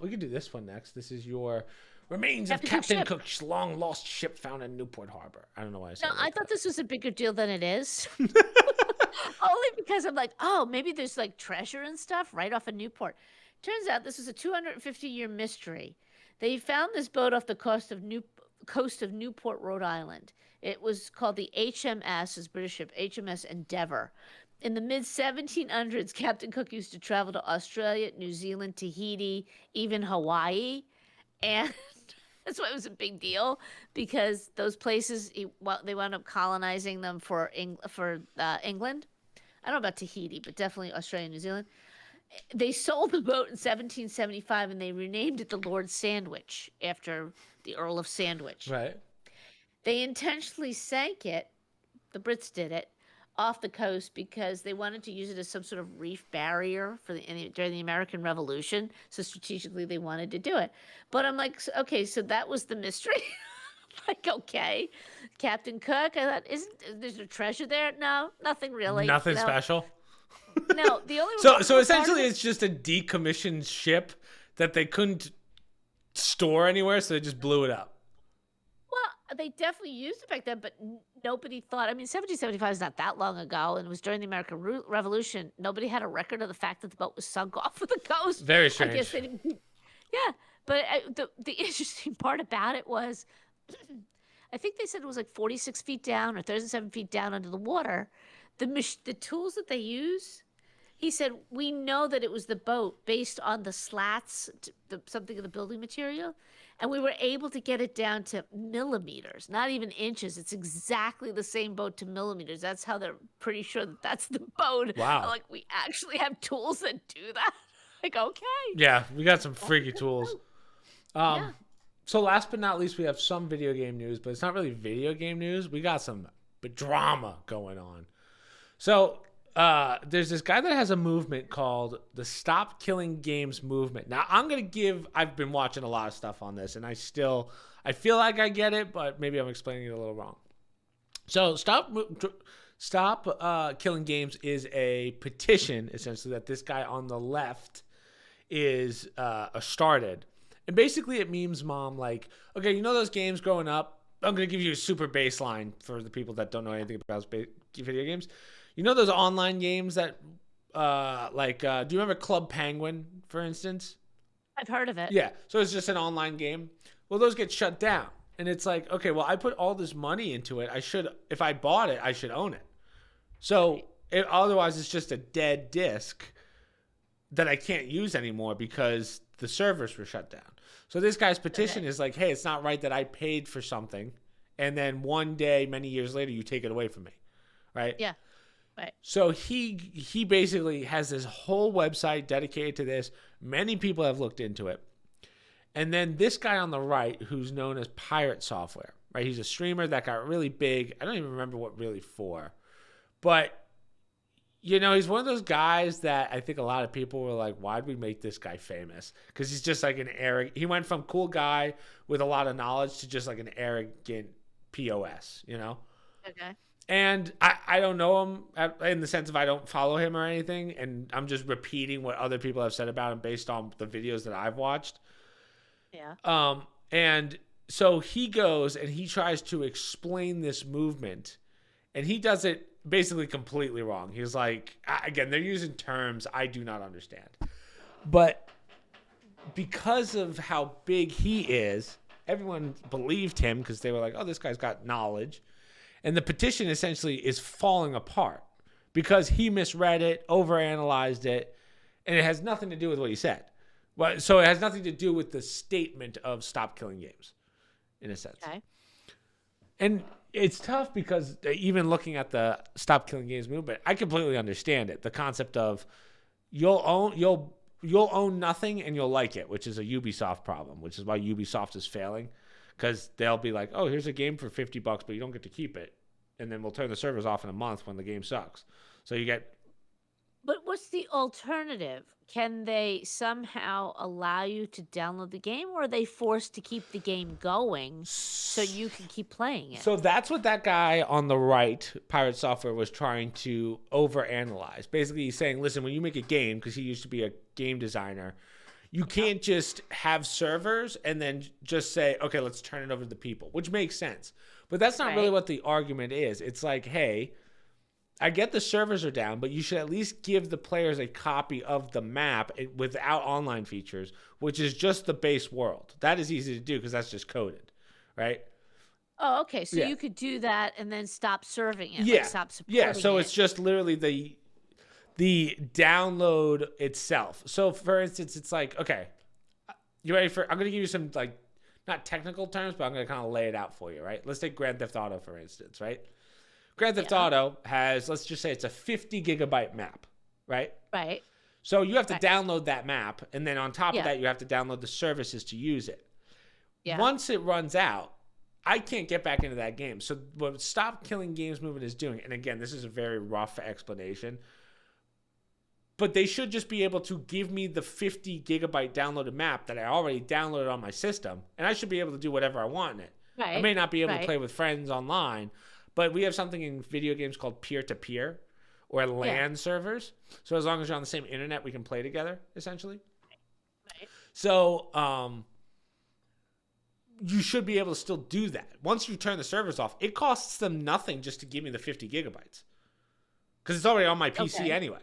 We could do this one next. This is your remains of Captain Cook's long lost ship found in Newport Harbor. I don't know why I said that. I thought this was a bigger deal than it is. Only because I'm like, oh, maybe there's like treasure and stuff right off of Newport. Turns out this is a 250-year mystery. They found this boat off the coast of Newport, Rhode Island. It was called the HMS, his British ship, HMS Endeavour. In the mid-1700s, Captain Cook used to travel to Australia, New Zealand, Tahiti, even Hawaii. And that's why it was a big deal, because those places, they wound up colonizing them for England. I don't know about Tahiti, but definitely Australia and New Zealand. They sold the boat in 1775, and they renamed it the Lord Sandwich after the Earl of Sandwich. Right. They intentionally sank it, the Brits did it, off the coast because they wanted to use it as some sort of reef barrier during the American Revolution. So strategically, they wanted to do it. But I'm like, okay, so that was the mystery. Like, okay, Captain Cook. I thought, there's a treasure there? No, nothing really. Nothing special. No, the only so essentially, it's just a decommissioned ship that they couldn't store anywhere, so they just blew it up. They definitely used it back then, but nobody thought. 1775 is not that long ago, and it was during the American Revolution. Nobody had a record of the fact that the boat was sunk off of the coast. Very strange. I guess they didn't. Yeah, but the interesting part about it was, I think they said it was like 46 feet down or 37 feet down under the water. The tools that they use, he said, we know that it was the boat based on the slats, something of the building material. And we were able to get it down to millimeters, not even inches. It's exactly the same boat to millimeters. That's how they're pretty sure that that's the boat. Wow. Like, we actually have tools that do that. Like, okay. Yeah, we got some freaky tools. Yeah. So last but not least, we have some video game news, but it's not really video game news. We got some drama going on. So there's this guy that has a movement called the Stop Killing Games movement. Now, I've been watching a lot of stuff on this, and I feel like I get it, but maybe I'm explaining it a little wrong. So Stop Killing Games is a petition, essentially, that this guy on the left is started. And basically it memes Mom like, okay, those games growing up? I'm going to give you a super baseline for the people that don't know anything about video games. Those online games that, do you remember Club Penguin, for instance? I've heard of it. Yeah. So it's just an online game. Well, those get shut down. And it's like, okay, well, I put all this money into it. If I bought it, I should own it. So otherwise it's just a dead disc that I can't use anymore because the servers were shut down. So this guy's petition is like, hey, it's not right that I paid for something, and then one day, many years later, you take it away from me. Right? Yeah. Right. So he basically has this whole website dedicated to this. Many people have looked into it. And then this guy on the right, who's known as Pirate Software, right? He's a streamer that got really big. I don't even remember what really for. But, he's one of those guys that I think a lot of people were like, why'd we make this guy famous? Because he's just like he went from cool guy with a lot of knowledge to just like an arrogant POS, Okay. And I don't know him in the sense of I don't follow him or anything. And I'm just repeating what other people have said about him based on the videos that I've watched. Yeah. And so he goes and he tries to explain this movement. And he does it basically completely wrong. He's like, again, they're using terms I do not understand. But because of how big he is, everyone believed him because they were like, oh, this guy's got knowledge. And the petition essentially is falling apart because he misread it, overanalyzed it, and it has nothing to do with what he said. Well, so it has nothing to do with the statement of Stop Killing Games, in a sense. Okay. And it's tough because even looking at the Stop Killing Games movement, I completely understand it. The concept of you'll own nothing and you'll like it, which is a Ubisoft problem, which is why Ubisoft is failing. Because they'll be like, oh, here's a game for $50, but you don't get to keep it. And then we'll turn the servers off in a month when the game sucks. So you get But what's the alternative? Can they somehow allow you to download the game, or are they forced to keep the game going so you can keep playing it? So that's what that guy on the right, Pirate Software, was trying to overanalyze. Basically, he's saying, listen, when you make a game, because he used to be a game designer, you can't just have servers and then just say, okay, let's turn it over to the people, which makes sense. But that's not really what the argument is. It's like, hey, I get the servers are down, but you should at least give the players a copy of the map without online features, which is just the base world. That is easy to do because that's just coded, right? Oh, okay. So you could do that and then stop serving it. Yeah. Like stop supporting Yeah. So it. it's just literally the download itself. So for instance, it's like, okay, you ready for, I'm going to give you some like, not technical terms, but I'm going to kind of lay it out for you, right? Let's take Grand Theft Auto, for instance, right? Grand Theft Auto has, let's just say it's a 50 gigabyte map, right? Right. So you have to download that map, and then on top of that, you have to download the services to use it. Yeah. Once it runs out, I can't get back into that game. So what Stop Killing Games Movement is doing, and again, this is a very rough explanation, but they should just be able to give me the 50 gigabyte downloaded map that I already downloaded on my system, and I should be able to do whatever I want in it. Right. I may not be able to play with friends online, but we have something in video games called peer-to-peer or LAN servers. So as long as you're on the same internet, we can play together, essentially. Right. So you should be able to still do that. Once you turn the servers off, it costs them nothing just to give me the 50 gigabytes. Because it's already on my PC anyway.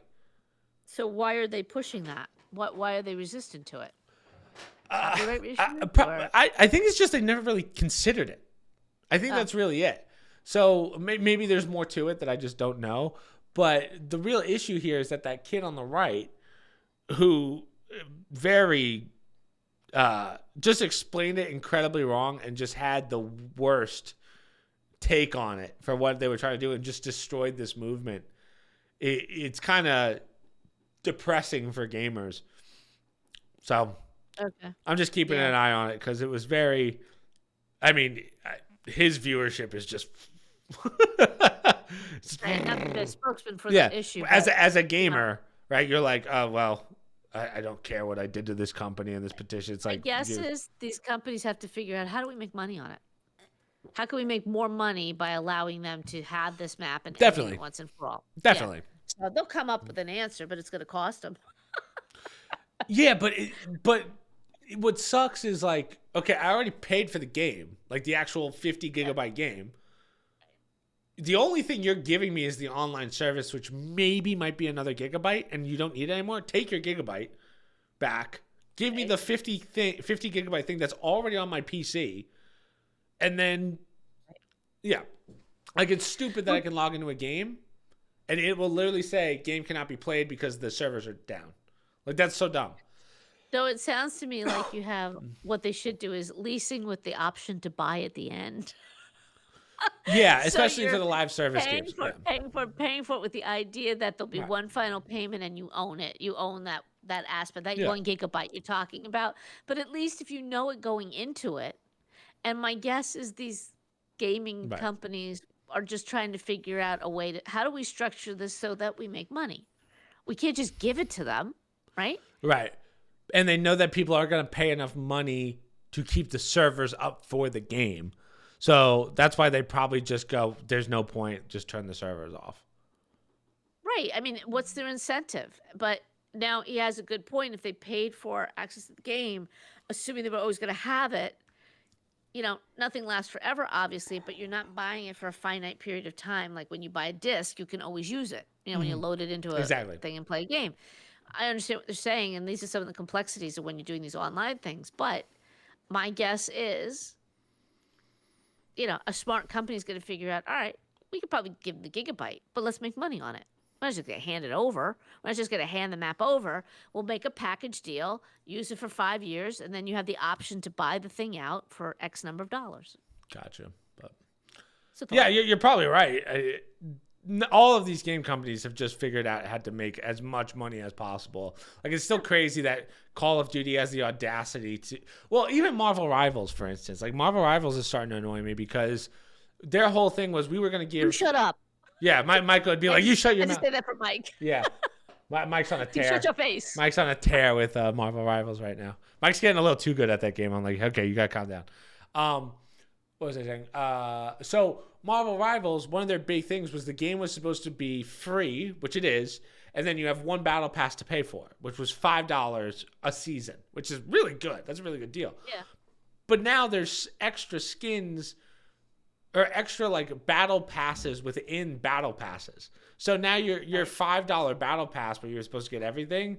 So why are they pushing that? Why are they resistant to it? I think it's just they never really considered it. I think that's really it. So maybe there's more to it that I just don't know. But the real issue here is that kid on the right, who very just explained it incredibly wrong and just had the worst take on it for what they were trying to do and just destroyed this movement. It's kind of depressing for gamers. So I'm just keeping an eye on it because it was very, I mean, his viewership is just not the spokesman for the issue. As a gamer, right? You're like, oh well, I don't care what I did to this company and this petition. It's like, my guess is these companies have to figure out, how do we make money on it? How can we make more money by allowing them to have this map and definitely once and for all? Definitely. So they'll come up with an answer, but it's going to cost them. but what sucks is like, okay, I already paid for the game, like the actual 50 gigabyte game. The only thing you're giving me is the online service, which maybe might be another gigabyte, and you don't need it anymore. Take your gigabyte back. Give me the 50 gigabyte thing that's already on my PC. And then, like it's stupid that I can log into a game, and it will literally say game cannot be played because the servers are down. Like that's so dumb. So it sounds to me like you have, what they should do is leasing with the option to buy at the end. Yeah, especially for the live service games. Paying for it with the idea that there'll be one final payment and you own it. You own that aspect, that 1 gigabyte you're talking about. But at least if you know it going into it, and my guess is these gaming companies are just trying to figure out a way to, how do we structure this so that we make money? We can't just give it to them, right? Right. And they know that people are going to pay enough money to keep the servers up for the game. So that's why they probably just go, there's no point, just turn the servers off. Right. I mean, what's their incentive? But now he has a good point. If they paid for access to the game, assuming they were always going to have it, you know, nothing lasts forever, obviously, but you're not buying it for a finite period of time. Like when you buy a disc, you can always use it, you know, when you load it into a thing and play a game. I understand what they're saying, and these are some of the complexities of when you're doing these online things. But my guess is, you know, a smart company is going to figure out, all right, we could probably give them the gigabyte, but let's make money on it. We're not just going to hand it over. We're not just going to hand the map over. We'll make a package deal, use it for 5 years, and then you have the option to buy the thing out for X number of dollars. Gotcha. But yeah, you're probably right. All of these game companies have just figured out how to make as much money as possible. Like, it's still crazy that Call of Duty has the audacity to... Well, even Marvel Rivals, for instance. Like, Marvel Rivals is starting to annoy me because their whole thing was we were going to give... You shut up. Yeah, Mike would be like, you shut your mouth. I just say that for Mike. Yeah. Mike's on a tear. Shut your face. Mike's on a tear with Marvel Rivals right now. Mike's getting a little too good at that game. I'm like, okay, you got to calm down. What was I saying? So Marvel Rivals, one of their big things was the game was supposed to be free, which it is, and then you have one battle pass to pay for, which was $5 a season, which is really good. That's a really good deal. Yeah. But now there's extra skins or extra like battle passes within battle passes. So now your $5 battle pass where you're supposed to get everything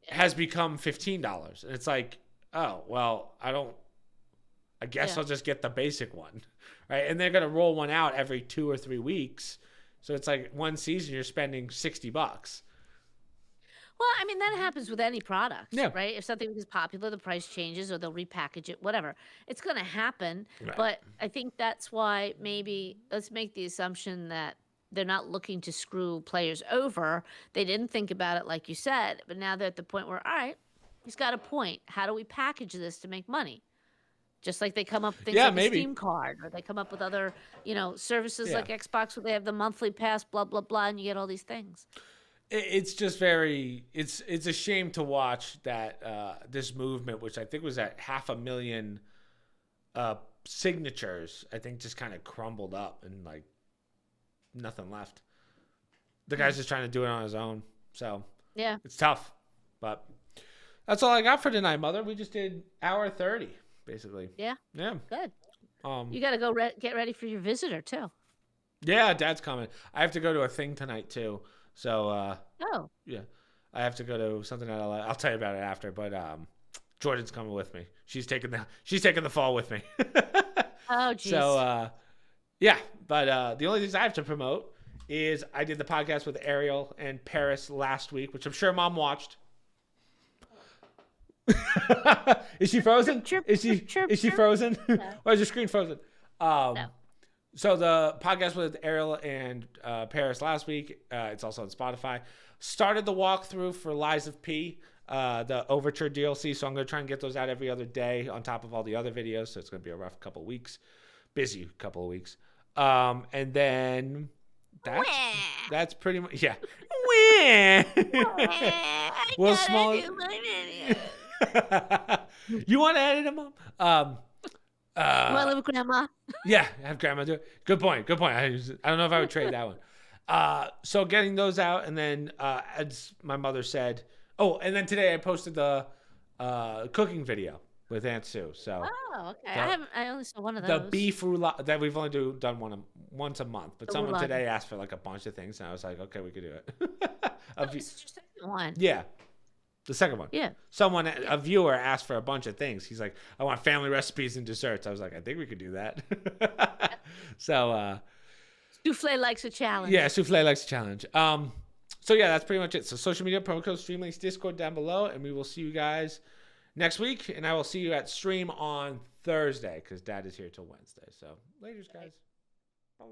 has become $15. And it's like, oh, well, I guess I'll just get the basic one. Right. And they're going to roll one out every 2 or 3 weeks. So it's like one season you're spending $60. Well, I mean, that happens with any product, Yeah. right? If something is popular, the price changes or they'll repackage it, whatever. It's going to happen. Right. But I think that's why maybe let's make the assumption that they're not looking to screw players over. They didn't think about it like you said, but now they're at the point where, all right, he's got a point. How do we package this to make money? Just like they come up with things like maybe. a Steam card, or they come up with other, services Yeah. like Xbox where they have the monthly pass, blah, blah, blah, and you get all these things. It's just it's a shame to watch that this movement, which I think was at 500,000 signatures, I think just kind of crumbled up and like nothing left. The guy's just trying to do it on his own. So Yeah. it's tough. But that's all I got for tonight, Mother. We just did hour 30, basically. Yeah. Yeah. Good. You got to go get ready for your visitor, too. Yeah, Dad's coming. I have to go to a thing tonight, too. So, Oh. yeah, I have to go to something that I'll tell you about it after. But Jordan's coming with me. She's taking the fall with me. Oh, geez. So, yeah. But the only things I have to promote is I did the podcast with Ariel and Paris last week, which I'm sure Mom watched. Is she frozen? Is she frozen? No. Why is your screen frozen? No. So the podcast with Ariel and Paris last week, it's also on Spotify. Started the walkthrough for Lies of P, the Overture DLC. So I'm going to try and get those out every other day on top of all the other videos. So it's going to be a rough couple of weeks, busy couple of weeks. And then that's pretty much, yeah. Well, small. You want to edit them, Mom? Want to live with Grandma? Yeah, have Grandma do it. Good point. I don't know if I would trade that one. So getting those out, and then as my mother said, and then today I posted the cooking video with Aunt Sue. So Oh, okay. I only saw one of those. the beef roulade that we've only done once a month, but someone roulade. today asked for like a bunch of things, and I was like, okay, we could do it. This is your second one. Yeah. The second one. Yeah. A viewer asked for a bunch of things. He's like, I want family recipes and desserts. I was like, I think we could do that. So, Souffle likes a challenge. yeah, Souffle likes a challenge. So yeah, that's pretty much it. So social media, promo code, stream links, Discord down below, and we will see you guys next week. And I will see you at stream on Thursday because Dad is here till Wednesday. So, laters, guys. Bye.